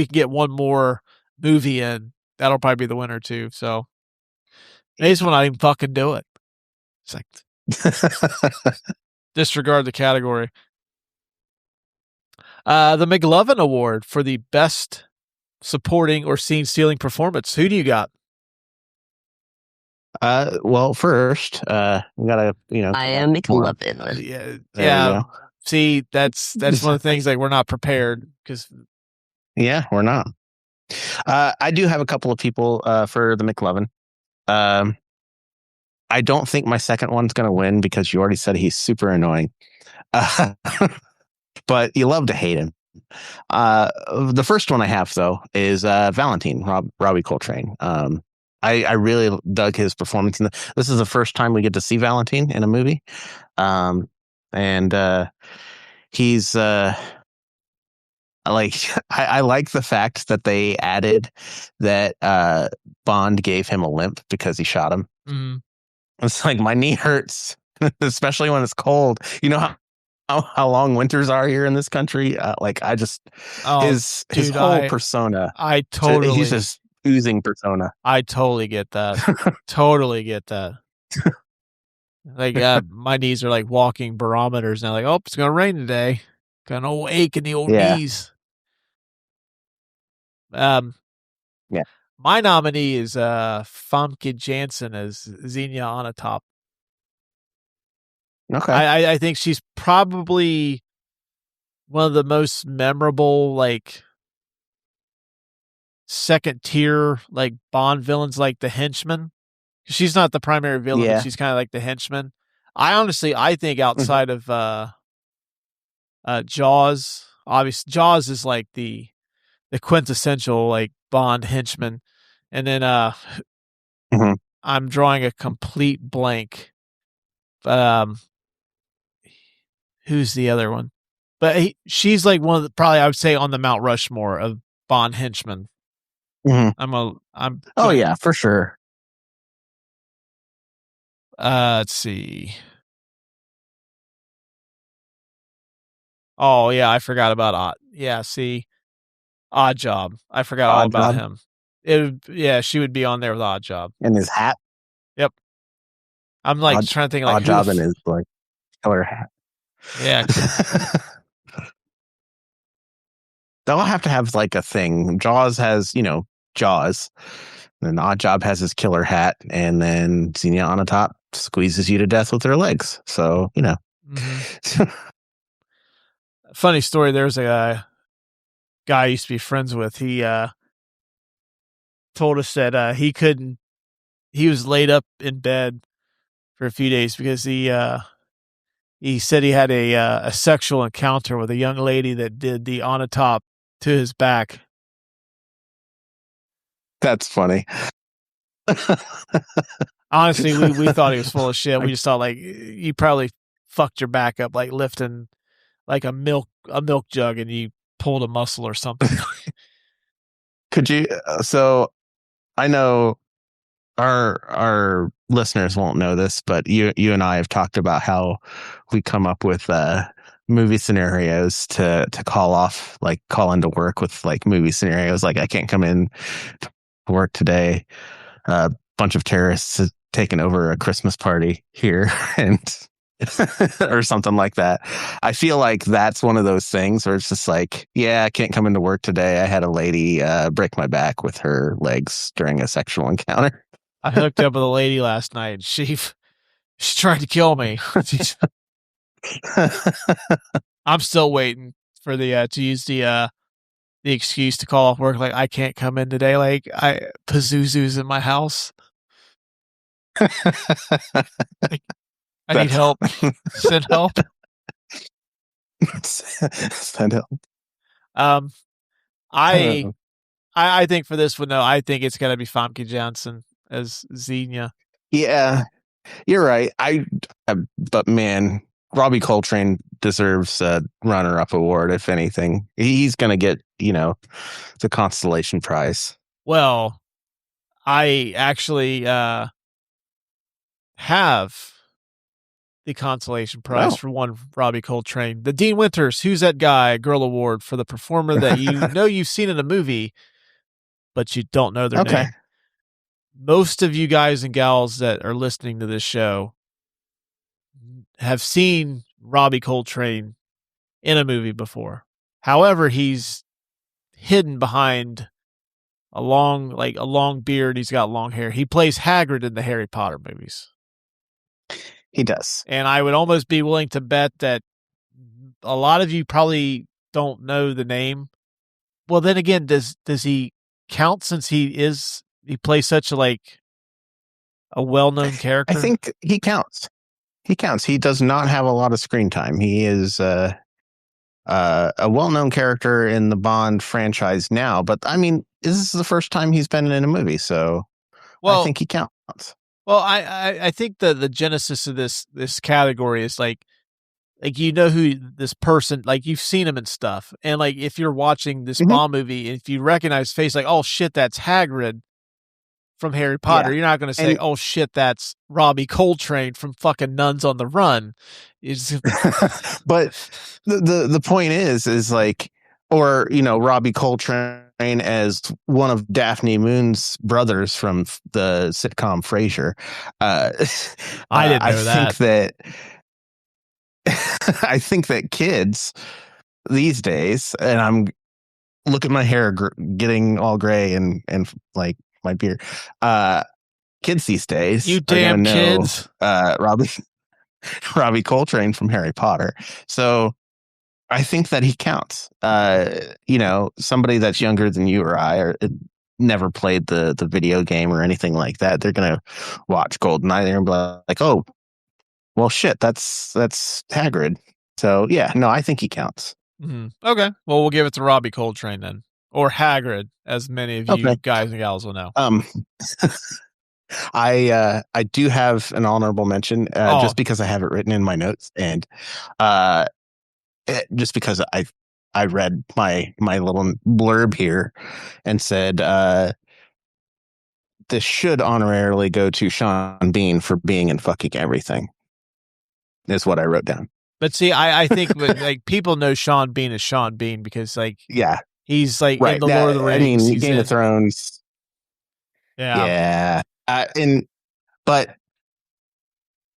F: can get one more movie in, that'll probably be the winner too. So they just will not even fucking do it. It's disregard the category. The McLovin Award for the best supporting or scene-stealing performance. Who do you got?
G: Well, first, we gotta,
H: I am McLovin.
F: Yeah. See, that's one of the things we're not prepared because.
G: Yeah, we're not. I do have a couple of people for the McLovin. I don't think my second one's going to win because you already said he's super annoying. But you love to hate him. The first one I have though is Valentine, Robbie Coltrane. I really dug his performance. This is the first time we get to see Valentine in a movie, and he's like I like the fact that they added that Bond gave him a limp because he shot him.
F: Mm-hmm.
G: It's like my knee hurts, especially when it's cold. You know how long winters are here in this country. His whole persona. He's just oozing persona.
F: I totally get that. Totally get that. Like my knees are like walking barometers now. Like, oh, it's gonna rain today. Gonna ache in the old knees. Yeah. My nominee is Famke Janssen as Xenia Onatopp.
G: Okay.
F: I think she's probably one of the most memorable, like, second tier, like, Bond villains, like the henchman. She's not the primary villain, but she's kind of like the henchman. I think outside of Jaws, obviously Jaws is like the quintessential like Bond henchman, and then I'm drawing a complete blank. Who's the other one? But she's like one of the, probably I would say on the Mount Rushmore of Bond henchmen.
G: Mm-hmm. Oh yeah, for sure.
F: Let's see. Oh yeah, I forgot about Odd Job. I forgot all about him. She would be on there with Odd Job.
G: And his hat.
F: Yep. I'm like trying to think like
G: Odd Job and his like killer hat.
F: Yeah.
G: They'll have to have like a thing. Jaws has, Jaws. And Odd Job has his killer hat, and then Xenia Onatopp squeezes you to death with her legs. So,
F: Mm-hmm. Funny story. There's a guy I used to be friends with. He told us that he was laid up in bed for a few days because he said he had a sexual encounter with a young lady that did the Onatopp to his back.
G: That's funny.
F: Honestly, we thought he was full of shit. We just thought like you probably fucked your back up like lifting like a milk jug and you pulled a muscle or something.
G: Could you? So I know our listeners won't know this, but you and I have talked about how we come up with movie scenarios to call into work with like movie scenarios. Like I can't come in to work today. A bunch of terrorists have taken over a Christmas party here and or something like that. I feel like that's one of those things where it's just like, yeah, I can't come into work today. I had a lady break my back with her legs during a sexual encounter.
F: I hooked up with a lady last night. She tried to kill me. I'm still waiting for the to use the excuse to call off work. Like I can't come in today. Like Pazuzu's in my house. I need help. Send help.
G: Send help.
F: I think for this one though, I think it's got to be Famke Janssen as Xenia.
G: Yeah, you're right. But man, Robbie Coltrane deserves a runner-up award. If anything, he's gonna get the consolation prize.
F: Well, I actually have the consolation prize for one Robbie Coltrane. The Dean Winters, Who's That Guy? Girl Award for the performer that you've seen in a movie, but you don't know their name. Most of you guys and gals that are listening to this show have seen Robbie Coltrane in a movie before. However, he's hidden behind a long beard. He's got long hair. He plays Hagrid in the Harry Potter movies.
G: He does.
F: And I would almost be willing to bet that a lot of you probably don't know the name. Well, then again, does he count since he plays such a well-known character?
G: I think he counts. He does not have a lot of screen time. He is a well-known character in the Bond franchise now. But I mean, this is the first time he's been in a movie, so I think he counts.
F: Well, I think the genesis of this category is like you know who this person, like you've seen him and stuff, and like if you're watching this Bond movie, if you recognize his face, like oh shit, that's Hagrid from Harry Potter. You're not going to say, oh shit, that's Robbie Coltrane from fucking Nuns on the Run.
G: But the point is like, or Robbie Coltrane as one of Daphne Moon's brothers from the sitcom Frasier.
F: I didn't know that.
G: I think that kids these days, and I'm look at my hair getting all gray and like my beard. Kids these days,
F: you damn kids,
G: Robbie Coltrane from Harry Potter. So I think that he counts. Somebody that's younger than you or I, or never played the video game or anything like that, they're gonna watch Goldeneye. They're gonna be like, oh, well, shit, that's Hagrid. So yeah, no, I think he counts.
F: Mm-hmm. Okay, well, we'll give it to Robbie Coltrane then, or Hagrid, as many of you guys and gals will know.
G: I do have an honorable mention, just because I have it written in my notes, and just because I read my little blurb here and said this should honorarily go to Sean Bean for being in fucking everything. Is what I wrote down.
F: But see, I think like people know Sean Bean as Sean Bean because like he's like in the Lord of the Rings.
G: I mean, Game of Thrones. Yeah. But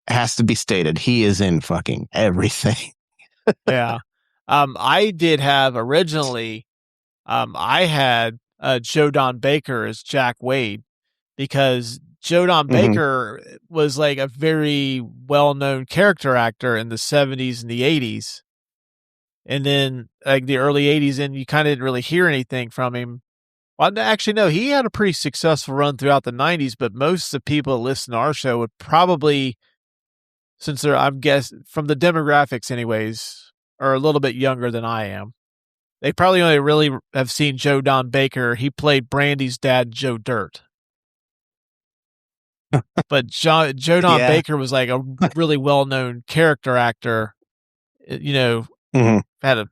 G: has to be stated, he is in fucking everything.
F: Yeah. I did have originally, I had Joe Don Baker as Jack Wade because Joe Don Baker was like a very well-known character actor in the 70s and the 80s. And then like the early 80s, and you kind of didn't really hear anything from him. Well, actually, no, he had a pretty successful run throughout the 90s, but most of the people that listen to our show would probably, since they're, I'm guessing, from the demographics anyways, are a little bit younger than I am. They probably only really have seen Joe Don Baker. He played Brandy's dad, Joe Dirt. But Joe Don Baker was like a really well-known character actor, had a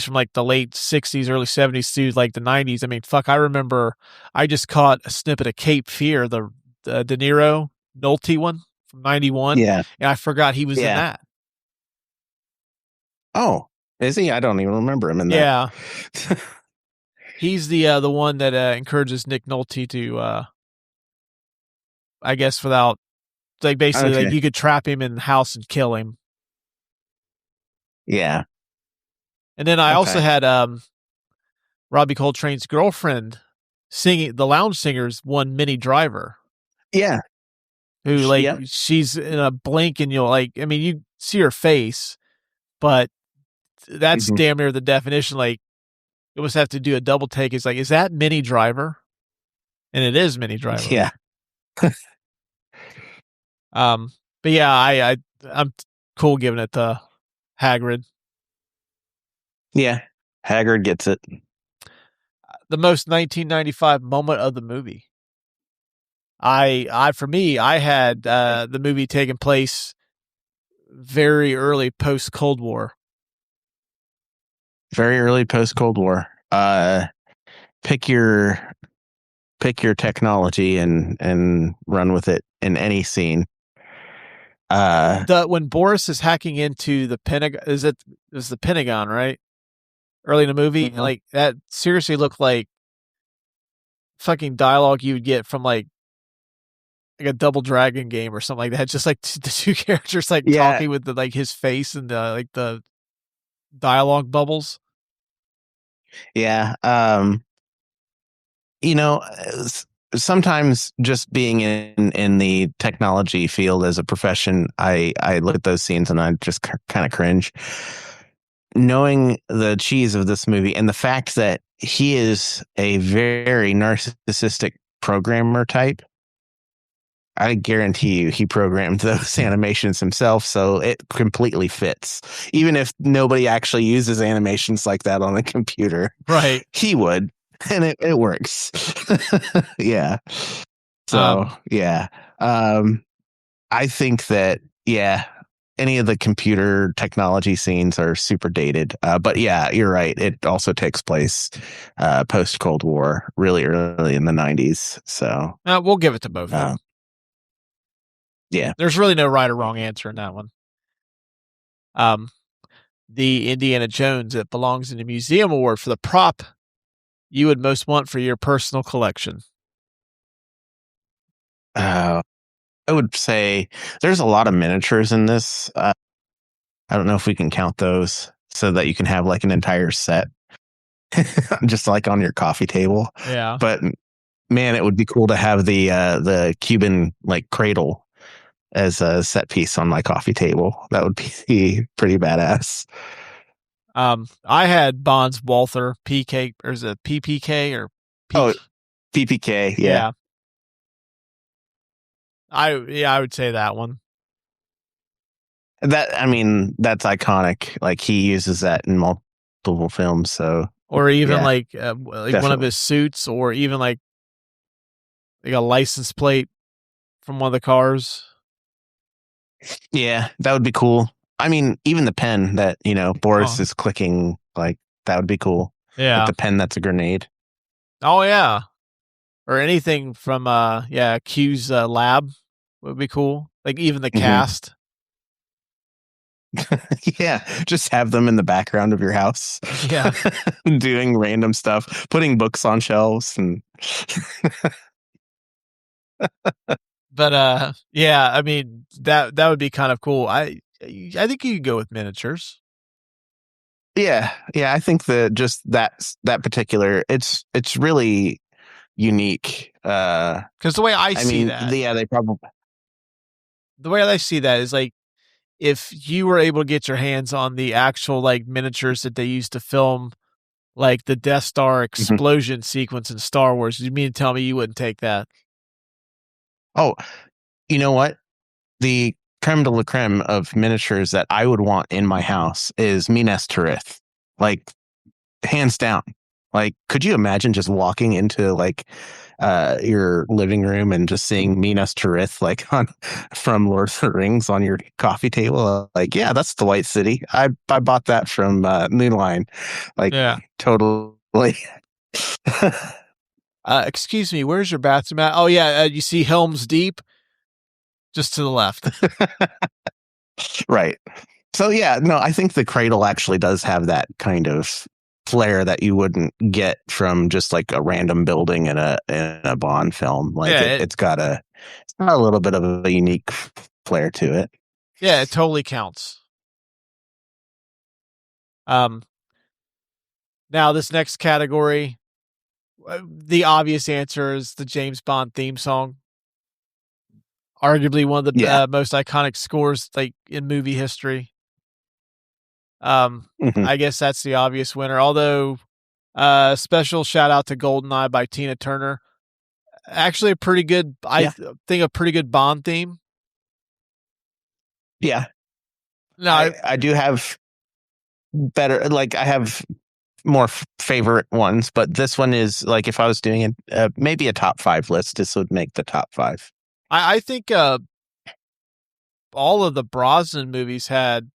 F: from like the late 60s, early 70s to like the 90s. I mean, fuck, I remember I just caught a snippet of Cape Fear, the De Niro Nolte one from 91.
G: Yeah.
F: And I forgot he was in that.
G: Oh, is he? I don't even remember him in that.
F: Yeah. He's the one that encourages Nick Nolte to, I guess without, like basically like you could trap him in the house and kill him.
G: Yeah.
F: And then I also had Robbie Coltrane's girlfriend singing, the lounge singers, one Minnie Driver.
G: Yeah.
F: Who like she's in a blink and you'll like, I mean, you see her face, but that's damn near the definition. Like you almost have to do a double take. It's like, is that Minnie Driver? And it is Minnie Driver.
G: Yeah.
F: But yeah, I'm cool giving it to Hagrid.
G: Yeah, Hagrid gets it.
F: The most 1995 moment of the movie. For me, I had the movie taking place very early post Cold War.
G: Very early post Cold War. Pick your technology and run with it in any scene.
F: When Boris is hacking into the Pentagon, it was the Pentagon, right? Early in the movie, like that seriously looked like fucking dialogue you would get from like a Double Dragon game or something like that. Just like the two characters like talking with like his face and the dialogue bubbles.
G: Yeah. Sometimes just being in the technology field as a profession, I look at those scenes and I just kind of cringe. Knowing the cheese of this movie and the fact that he is a very narcissistic programmer type, I guarantee you he programmed those animations himself, so it completely fits. Even if nobody actually uses animations like that on a computer,
F: Right.
G: he would, and it works. Yeah. So, yeah. I think that, yeah, any of the computer technology scenes are super dated. But yeah, you're right. It also takes place post Cold War, really early in the 90s. So
F: we'll give it to both of them.
G: Yeah.
F: There's really no right or wrong answer in that one. The Indiana Jones, It Belongs in the Museum Award for the prop you would most want for your personal collection.
G: I would say there's a lot of miniatures in this. I don't know if we can count those so that you can have like an entire set just like on your coffee table.
F: Yeah.
G: But man, it would be cool to have the Cuban like cradle as a set piece on my coffee table. That would be pretty badass.
F: I had Bond's Walther PK, or is it PPK or
G: PPK? Yeah.
F: I would say that one.
G: That's iconic. Like he uses that in multiple films. So,
F: or even
G: yeah,
F: like one of his suits, or even like a license plate from one of the cars.
G: Yeah, that would be cool. I mean, even the pen that, Boris is clicking, like that would be cool.
F: Yeah.
G: Like the pen that's a grenade.
F: Oh yeah. Or anything from Q's lab would be cool. Like even the cast.
G: Yeah, just have them in the background of your house.
F: Yeah.
G: Doing random stuff, putting books on shelves and
F: But yeah, I mean that would be kind of cool. I think you could go with miniatures.
G: Yeah, I think that just that particular it's really unique.
F: Because the way I see that,
G: they probably
F: the way I see that is like if you were able to get your hands on the actual like miniatures that they used to film like the Death Star explosion sequence in Star Wars, you mean to tell me you wouldn't take that?
G: Oh, you know what? The creme de la creme of miniatures that I would want in my house is Minas Tirith. Like, hands down. Like, could you imagine just walking into like your living room and just seeing Minas Tirith like from Lord of the Rings on your coffee table? Like, yeah, that's the White City. I bought that from Moonline. Like, yeah, totally.
F: Excuse me, where's your bathroom at? Oh yeah, you see Helm's Deep, just to the left.
G: Right. So yeah, no, I think the cradle actually does have that kind of flair that you wouldn't get from just like a random building in a Bond film. Like it's got a little bit of a unique flair to it.
F: Yeah, it totally counts. Now this next category, the obvious answer is the James Bond theme song. Arguably one of the most iconic scores like in movie history. I guess that's the obvious winner. Although, special shout out to Goldeneye by Tina Turner. Actually, a pretty good. I think a pretty good Bond theme.
G: Yeah.
F: No,
G: I do have better. Like I have more favorite ones, but this one is like if I was doing maybe a top 5 list, this would make the top 5.
F: I think all of the Brosnan movies had.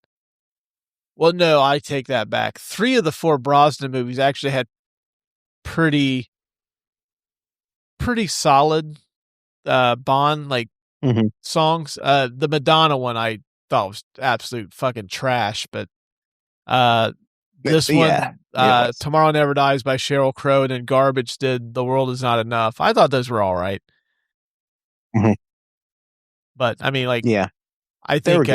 F: Well, no, I take that back. 3 of the 4 Brosnan movies actually had pretty solid Bond like songs. The Madonna one I thought was absolute fucking trash, but this one, Tomorrow Never Dies by Sheryl Crow, and then Garbage did The World Is Not Enough. I thought those were all right. But I mean, like, I think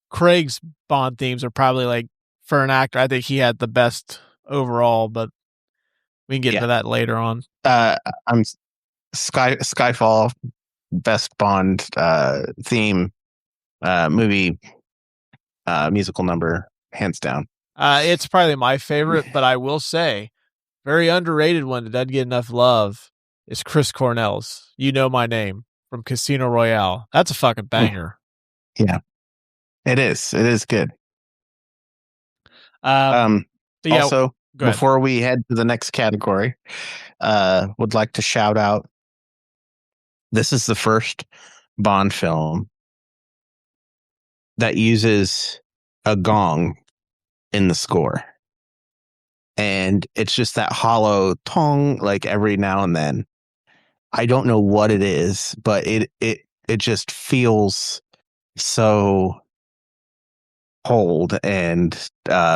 F: Craig's Bond themes are probably like for an actor. I think he had the best overall, but we can get into that later on.
G: I'm Skyfall, best Bond theme movie musical number, hands down.
F: It's probably my favorite, but I will say, very underrated one that doesn't get enough love is Chris Cornell's "You Know My Name" from Casino Royale. That's a fucking banger.
G: Yeah, it is. It is good.
F: Yeah,
G: Also,
F: go ahead.
G: before we head to the next category, would like to shout out. This is the first Bond film that uses a gong in the score. And it's just that hollow tong, like every now and then. I don't know what it is, but it just feels so cold and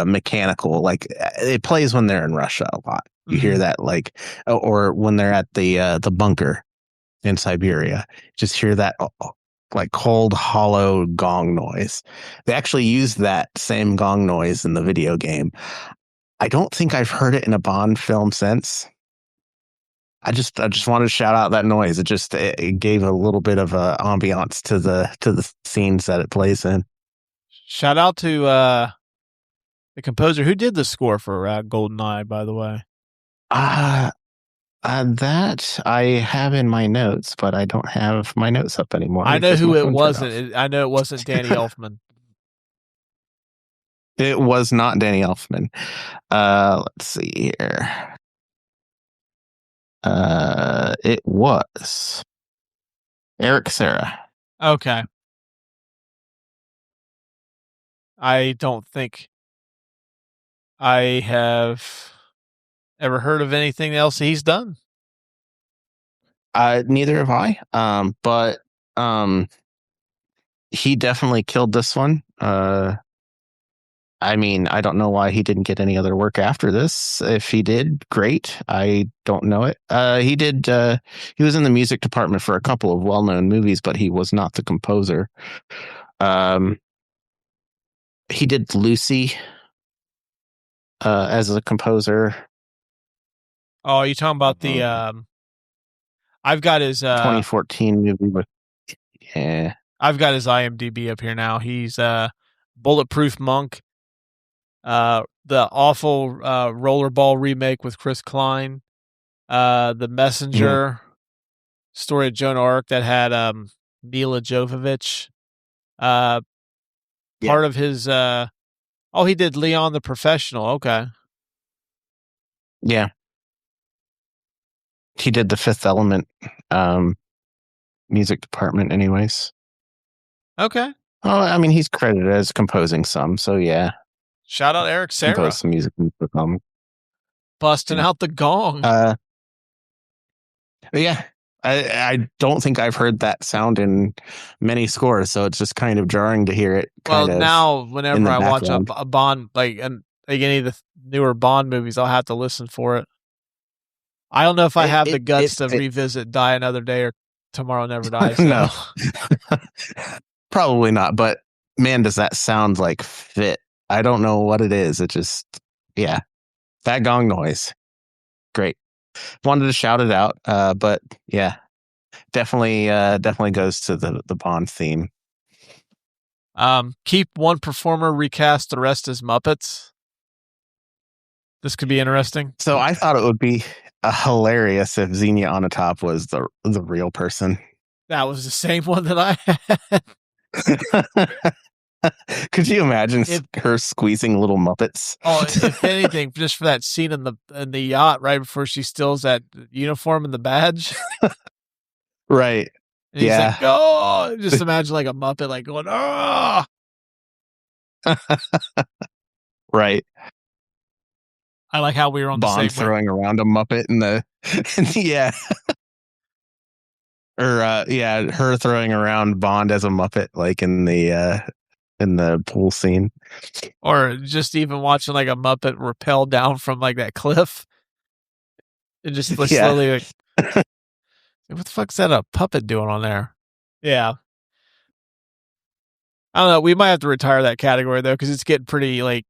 G: mechanical. Like it plays when they're in Russia a lot. You hear that, like, or when they're at the bunker in Siberia. Just hear that like cold, hollow gong noise. They actually use that same gong noise in the video game. I don't think I've heard it in a Bond film since. I just wanted to shout out that noise. It gave a little bit of a ambiance to the scenes that it plays in.
F: Shout out to the composer who did the score for Goldeneye, by the way.
G: That I have in my notes, but I don't have my notes up anymore.
F: I know who it wasn't. I know it wasn't Danny Elfman.
G: It was not Danny Elfman. Let's see here. It was Eric Serra.
F: Okay. I don't think I have ever heard of anything else he's done.
G: Neither have I. But he definitely killed this one. I mean, I don't know why he didn't get any other work after this. If he did, great. I don't know it. He did. He was in the music department for a couple of well-known movies, but he was not the composer. He did Lucy as a composer.
F: Oh, are you talking about the? I've got his
G: 2014 movie with. Yeah,
F: I've got his IMDb up here now. He's Bulletproof Monk. The awful Rollerball remake with Chris Klein, The Messenger, story of Joan of Arc that had Mila Jovovich. Part of his he did Leon the Professional. Okay.
G: Yeah. He did The Fifth Element music department anyways.
F: Okay.
G: Oh, I mean, he's credited as composing some, so yeah.
F: Shout out Eric Serra.
G: Composed some music for the film.
F: Busting out the gong.
G: Yeah. I don't think I've heard that sound in many scores, so it's just kind of jarring to hear it.
F: Well, now whenever I watch a Bond, like any of the newer Bond movies, I'll have to listen for it. I don't know if I have the guts to revisit Die Another Day or Tomorrow Never Dies. So.
G: No, probably not. But man, does that sound like fit? I don't know what it is. It just, yeah, that gong noise, great. Wanted to shout it out, but yeah, definitely goes to the Bond theme.
F: Keep one performer, recast the rest as Muppets. This could be interesting.
G: So I thought it would be hilarious if Xenia Onatopp was the real person.
F: That was the same one that I had.
G: Could you imagine her squeezing little Muppets?
F: Oh, if anything, just for that scene in the yacht right before she steals that uniform and the badge.
G: Right.
F: And he's like, oh, just imagine like a Muppet like going, oh.
G: Right.
F: I like how we were on the
G: Bond
F: same
G: throwing around a Muppet in the yeah. Or her throwing around Bond as a Muppet, like in the pool scene.
F: Or just even watching like a Muppet rappel down from like that cliff. And just like, slowly like what the fuck's that a puppet doing on there? Yeah. I don't know. We might have to retire that category though, because it's getting pretty like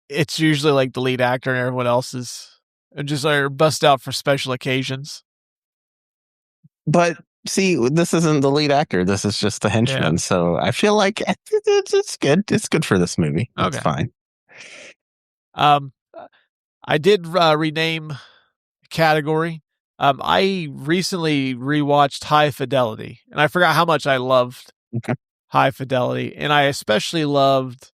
F: it's usually like the lead actor and everyone else is just like bust out for special occasions.
G: But see, this isn't the lead actor. This is just the henchman. Yeah. So I feel like it's good. It's good for this movie. Okay. It's fine.
F: I did rename a category. I recently rewatched High Fidelity, and I forgot how much I loved High Fidelity, and I especially loved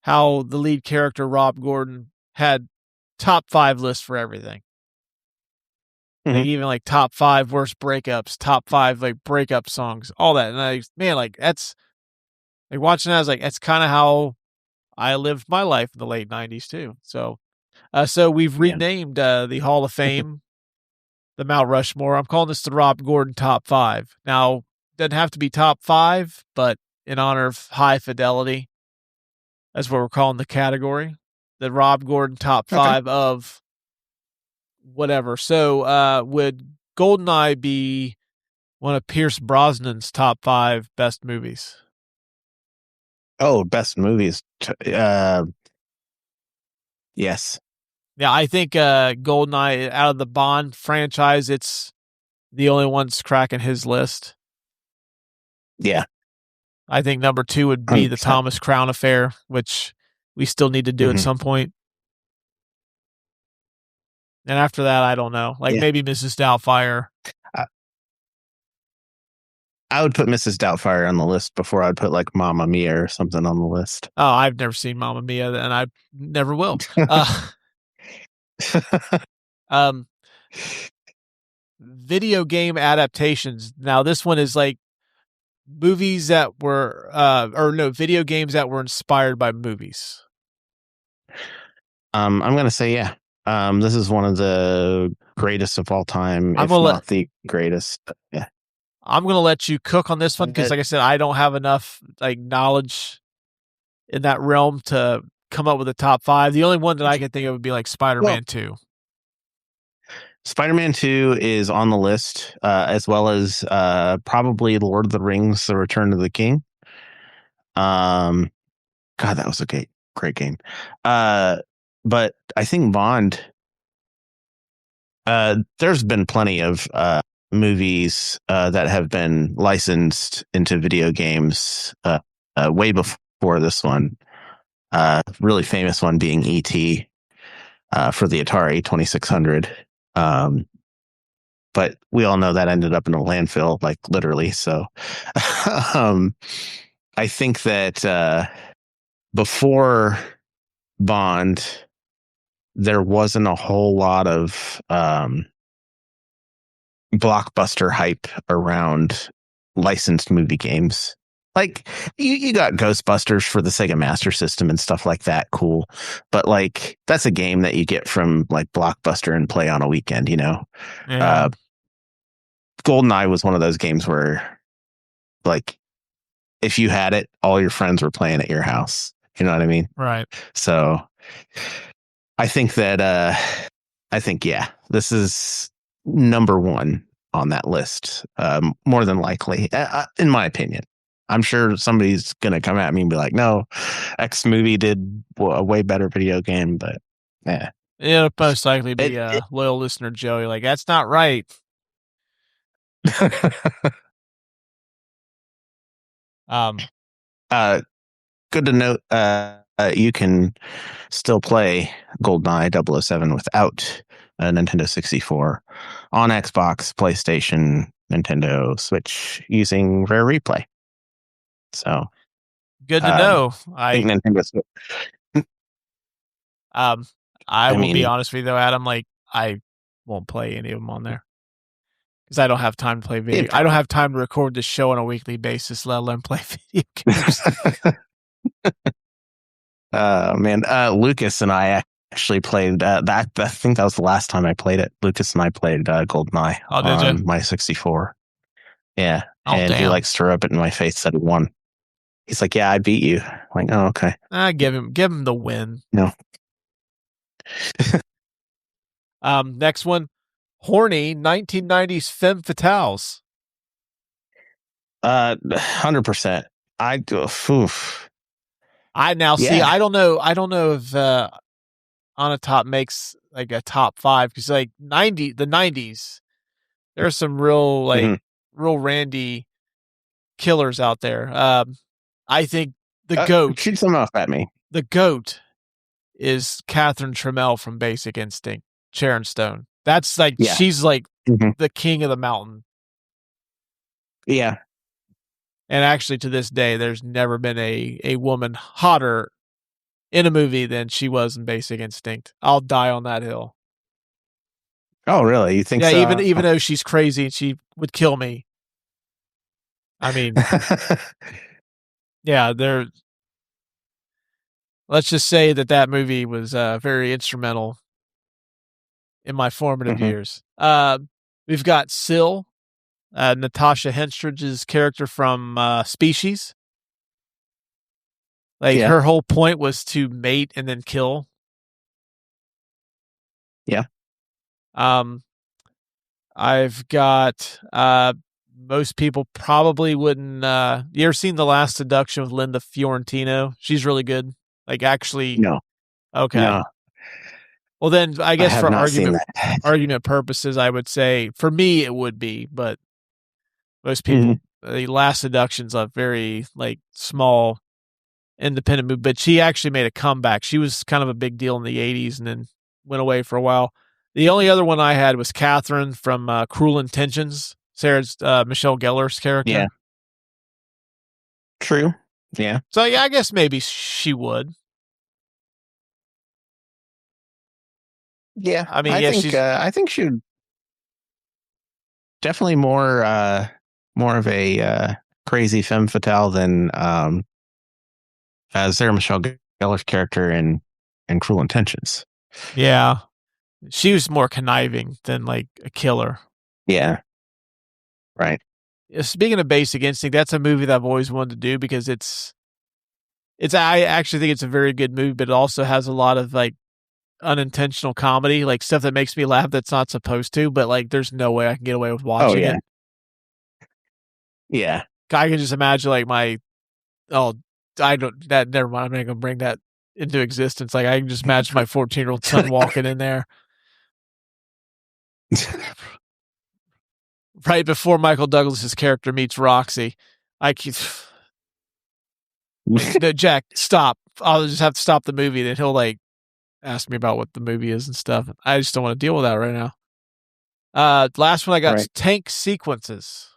F: how the lead character, Rob Gordon, had top 5 lists for everything. Like even like top 5 worst breakups, top 5 like breakup songs, all that. And that's like watching that, I was like, that's kind of how I lived my life in the late 90s too. So we've renamed the Hall of Fame, the Mount Rushmore. I'm calling this the Rob Gordon top 5. Now, doesn't have to be top 5, but in honor of High Fidelity, that's what we're calling the category. The Rob Gordon top 5 of whatever. So would Goldeneye be one of Pierce Brosnan's top 5 best movies?
G: Oh, best movies. Yes.
F: Yeah, I think Goldeneye, out of the Bond franchise, it's the only one that's cracking his list.
G: Yeah.
F: I think number 2 would be
G: 100%.
F: the Thomas Crown Affair, which we still need to do at some point. And after that, I don't know. Like maybe Mrs. Doubtfire.
G: I would put Mrs. Doubtfire on the list before I'd put like Mamma Mia or something on the list.
F: Oh, I've never seen Mamma Mia, and I never will. Video game adaptations. Now, this one is like movies that were, video games that were inspired by movies.
G: I'm going to say, this is one of the greatest of all time, if not the greatest. Yeah.
F: I'm going to let you cook on this one because, like I said, I don't have enough like knowledge in that realm to come up with a top 5. The only one that I can think of would be like Spider-Man 2.
G: Spider-Man 2 is on the list, as well as probably Lord of the Rings: The Return of the King. God, that was a great game. But I think Bond. There's been plenty of movies that have been licensed into video games way before this one. Really famous one being E.T. For the Atari 2600. But we all know that ended up in a landfill, like literally. So I think that before Bond, there wasn't a whole lot of blockbuster hype around licensed movie games. Like you got Ghostbusters for the Sega Master System and stuff like that. Cool. But like, that's a game that you get from like Blockbuster and play on a weekend, you know?
F: Yeah.
G: Goldeneye was one of those games where like, if you had it, all your friends were playing at your house. You know what I mean?
F: Right. So
G: I think that, this is number 1 on that list. More than likely, in my opinion. I'm sure somebody's going to come at me and be like, no, X movie did a way better video game, but yeah.
F: It'll most likely be a loyal listener, Joey. Like, that's not right.
G: Good to note, you can still play GoldenEye 007 without a Nintendo 64 on Xbox, PlayStation, Nintendo Switch using Rare Replay. So
F: good to know.
G: I think Nintendo Switch.
F: I will be honest with you though, Adam. Like, I won't play any of them on there because I don't have time to play video. I don't have time to record this show on a weekly basis, let alone play video games.
G: Lucas and I actually played that. I think that was the last time I played it. Lucas and I played GoldenEye on my 64. Yeah, and he likes to rub it in my face that he won. He's like, "Yeah, I beat you." I'm like, oh, okay.
F: Give him the win.
G: No.
F: Next one, horny 1990s femme fatales.
G: 100%. I go.
F: I now see. I don't know if On a Top makes like a top 5 because like the 90s, there's some real real randy killers out there. I think the GOAT.
G: Shoot some off at me.
F: The GOAT is Catherine Trammell from Basic Instinct, Sharon Stone. That's like,
G: Yeah.
F: she's like
G: Mhm.
F: the king of the mountain.
G: Yeah.
F: And actually, to this day, there's never been a woman hotter in a movie than she was in Basic Instinct. I'll die on that hill.
G: Oh, really? You think
F: Yeah,
G: so?
F: even though she's crazy and she would kill me. I mean, yeah, let's just say that movie was very instrumental in my formative
G: Mhm.
F: years. We've got Syl, Natasha Henstridge's character from Species. Like,
G: Yeah.
F: her whole point was to mate and then kill.
G: Yeah.
F: I've got most people probably wouldn't. You ever seen The Last Seduction with Linda Fiorentino? She's really good. Like, actually,
G: No.
F: okay.
G: No.
F: Well, then I
G: I
F: guess
G: have
F: for
G: not seen
F: argument purposes, I would say for me it would be, but most people, The Last Seduction's a very like small independent movie. But she actually made a comeback. She was kind of a big deal in the '80s and then went away for a while. The only other one I had was Catherine from Cruel Intentions, Sarah's Michelle Gellar's character.
G: Yeah. True. Yeah.
F: So yeah, I guess maybe she would.
G: Yeah.
F: I mean, yeah,
G: I think she would definitely more of a crazy femme fatale than Sarah Michelle Gellar's character in Cruel Intentions.
F: Yeah. She was more conniving than like a killer.
G: Yeah. Right.
F: Speaking of Basic Instinct, that's a movie that I've always wanted to do because I actually think it's a very good movie, but it also has a lot of like unintentional comedy, like stuff that makes me laugh that's not supposed to, but like there's no way I can get away with watching it.
G: Yeah.
F: I can just imagine like never mind, I'm not gonna bring that into existence. Like I can just imagine my 14-year-old son walking in there right before Michael Douglas's character meets Roxy. I keep no, Jack, stop. I'll just have to stop the movie. Then he'll like ask me about what the movie is and stuff. I just don't want to deal with that right now. Last one I got is tank sequences.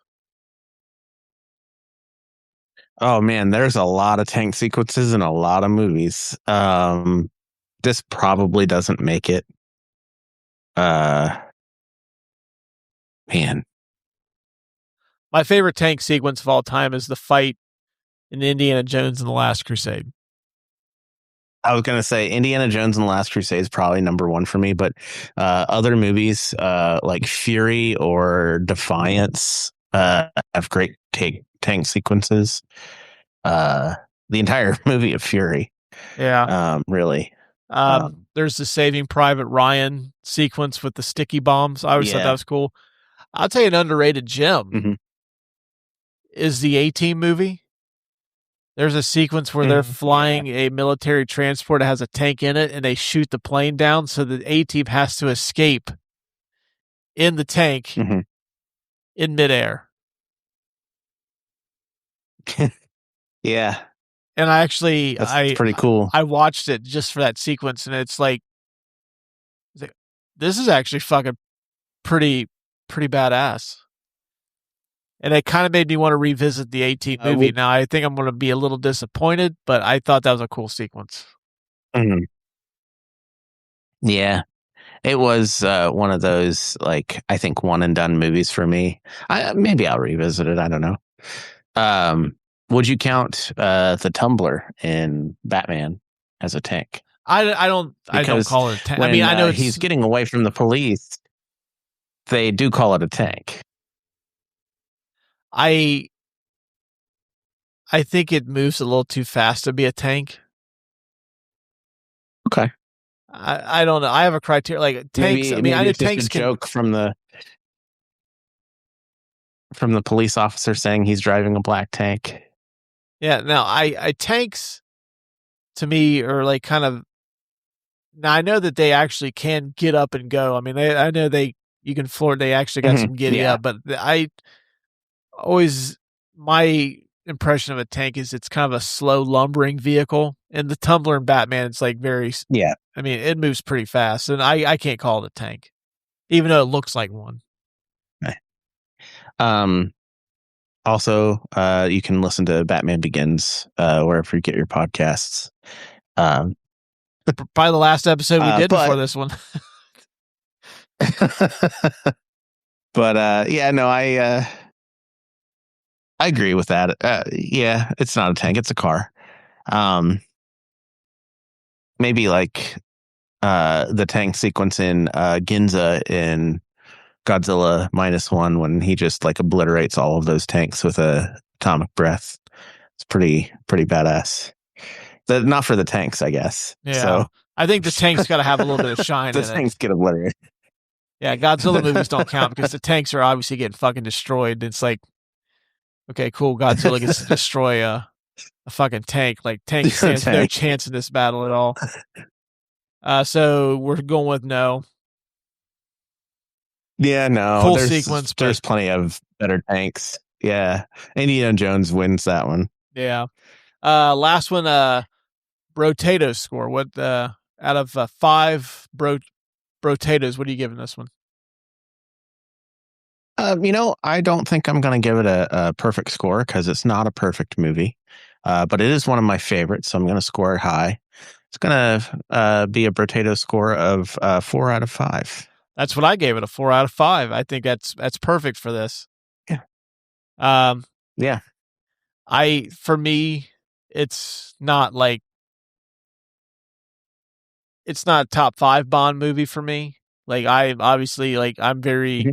G: Oh man, there's a lot of tank sequences in a lot of movies. This probably doesn't make it. Man.
F: My favorite tank sequence of all time is the fight in Indiana Jones and the Last Crusade.
G: I was going to say Indiana Jones and the Last Crusade is probably number one for me, but other movies like Fury or Defiance have great tank sequences. The entire movie of Fury.
F: Yeah.
G: Really.
F: There's the Saving Private Ryan sequence with the sticky bombs. I always thought that was cool. I'll tell you an underrated gem is the A-Team movie. There's a sequence where they're flying a military transport that has a tank in it, and they shoot the plane down, so the A-Team has to escape in the tank in midair.
G: Yeah.
F: And that's
G: pretty cool.
F: I watched it just for that sequence, and it's like this is actually fucking pretty badass. And it kind of made me want to revisit the A-Team movie. Now, I think I'm going to be a little disappointed, but I thought that was a cool sequence.
G: Yeah. It was one of those, like, I think one and done movies for me. Maybe I'll revisit it. I don't know. Would you count the Tumbler in Batman as a tank?
F: I don't call it a tank. I mean, I know
G: he's getting away from the police. They do call it a tank.
F: I think it moves a little too fast to be a tank.
G: Okay.
F: I don't know. I have a criteria like tanks.
G: Maybe
F: I know
G: it's just
F: tanks
G: a joke from the police officer saying he's driving a black tank.
F: Yeah. Now, I tanks to me are like kind of. Now I know that they actually can get up and go. I mean, I know you can floor. They actually got some giddy up, but my impression of a tank is it's kind of a slow lumbering vehicle, and the Tumbler in Batman, it's like very, I mean, it moves pretty fast, and I can't call it a tank. even though it looks like one.
G: Also, you can listen to Batman Begins wherever you get your podcasts.
F: Probably the last episode we did before this one.
G: But yeah, no, I agree with that. Yeah, it's not a tank; it's a car. Maybe like the tank sequence in Ginza in Godzilla -1 when he just like obliterates all of those tanks with a atomic breath. It's pretty badass. Not for the tanks, I guess.
F: Yeah,
G: so
F: I think the tank's got to have a little bit of shine.
G: The
F: in
G: tanks
F: it.
G: get obliterated.
F: Yeah, Godzilla movies don't count because the tanks are obviously getting fucking destroyed. It's like, okay, cool. Godzilla gets to destroy a fucking tank. Like tank stands no chance in this battle at all. So we're going with no.
G: Yeah, no.
F: Full sequence.
G: There's plenty of better tanks. Yeah. Indiana Jones wins that one.
F: Yeah. Last one, Brotato's score. What out of 5 Brotato's, what are you giving this one?
G: I don't think I'm going to give it a perfect score because it's not a perfect movie. But it is one of my favorites, so I'm going to score it high. It's going to be a Brotato score of 4 out of 5.
F: That's what I gave it, a 4 out of 5. I think that's perfect for this.
G: Yeah.
F: Yeah. For me, it's not a top 5 Bond movie for me. Like I'm very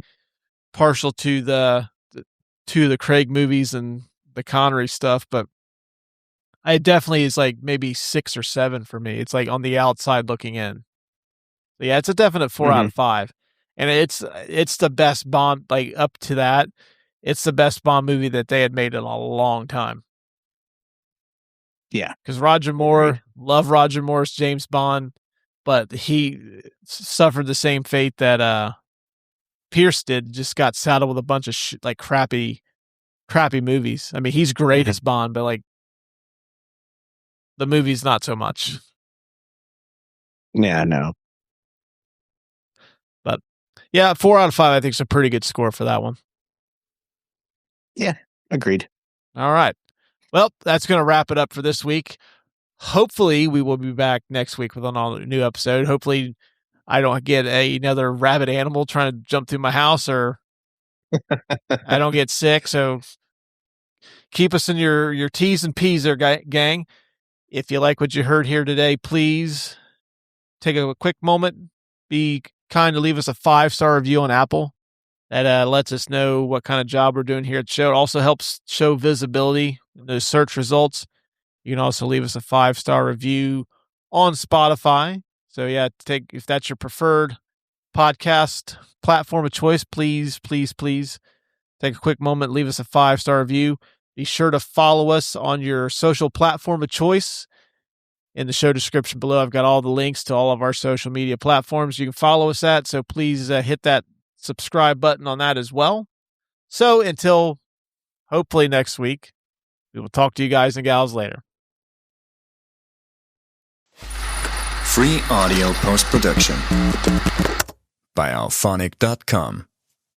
F: partial to the Craig movies and the Connery stuff, but it definitely is like maybe 6 or 7 for me. It's like on the outside looking in. But yeah, it's a definite 4 out of 5. And it's the best Bond, like up to that. It's the best Bond movie that they had made in a long time.
G: Yeah.
F: Because love Roger Moore's James Bond, but he suffered the same fate that Pierce did, just got saddled with a bunch of crappy movies. I mean, he's great as Bond, but like the movie's not so much.
G: Yeah, no.
F: But yeah, 4 out of 5 I think is a pretty good score for that one.
G: Yeah, agreed.
F: All right. Well, that's going to wrap it up for this week. Hopefully, we will be back next week with a new episode. Hopefully, I don't get another rabid animal trying to jump through my house, or I don't get sick. So keep us in your T's and P's there, gang. If you like what you heard here today, please take a quick moment. Be kind to leave us a 5-star review on Apple. That lets us know what kind of job we're doing here at the show. It also helps show visibility in those search results. You can also leave us a 5-star review on Spotify. So yeah, if that's your preferred podcast platform of choice, please take a quick moment, leave us a 5-star review. Be sure to follow us on your social platform of choice. In the show description below, I've got all the links to all of our social media platforms you can follow us at. So please hit that subscribe button on that as well. So until hopefully next week, we will talk to you guys and gals later.
I: Free audio post-production by alphonic.com.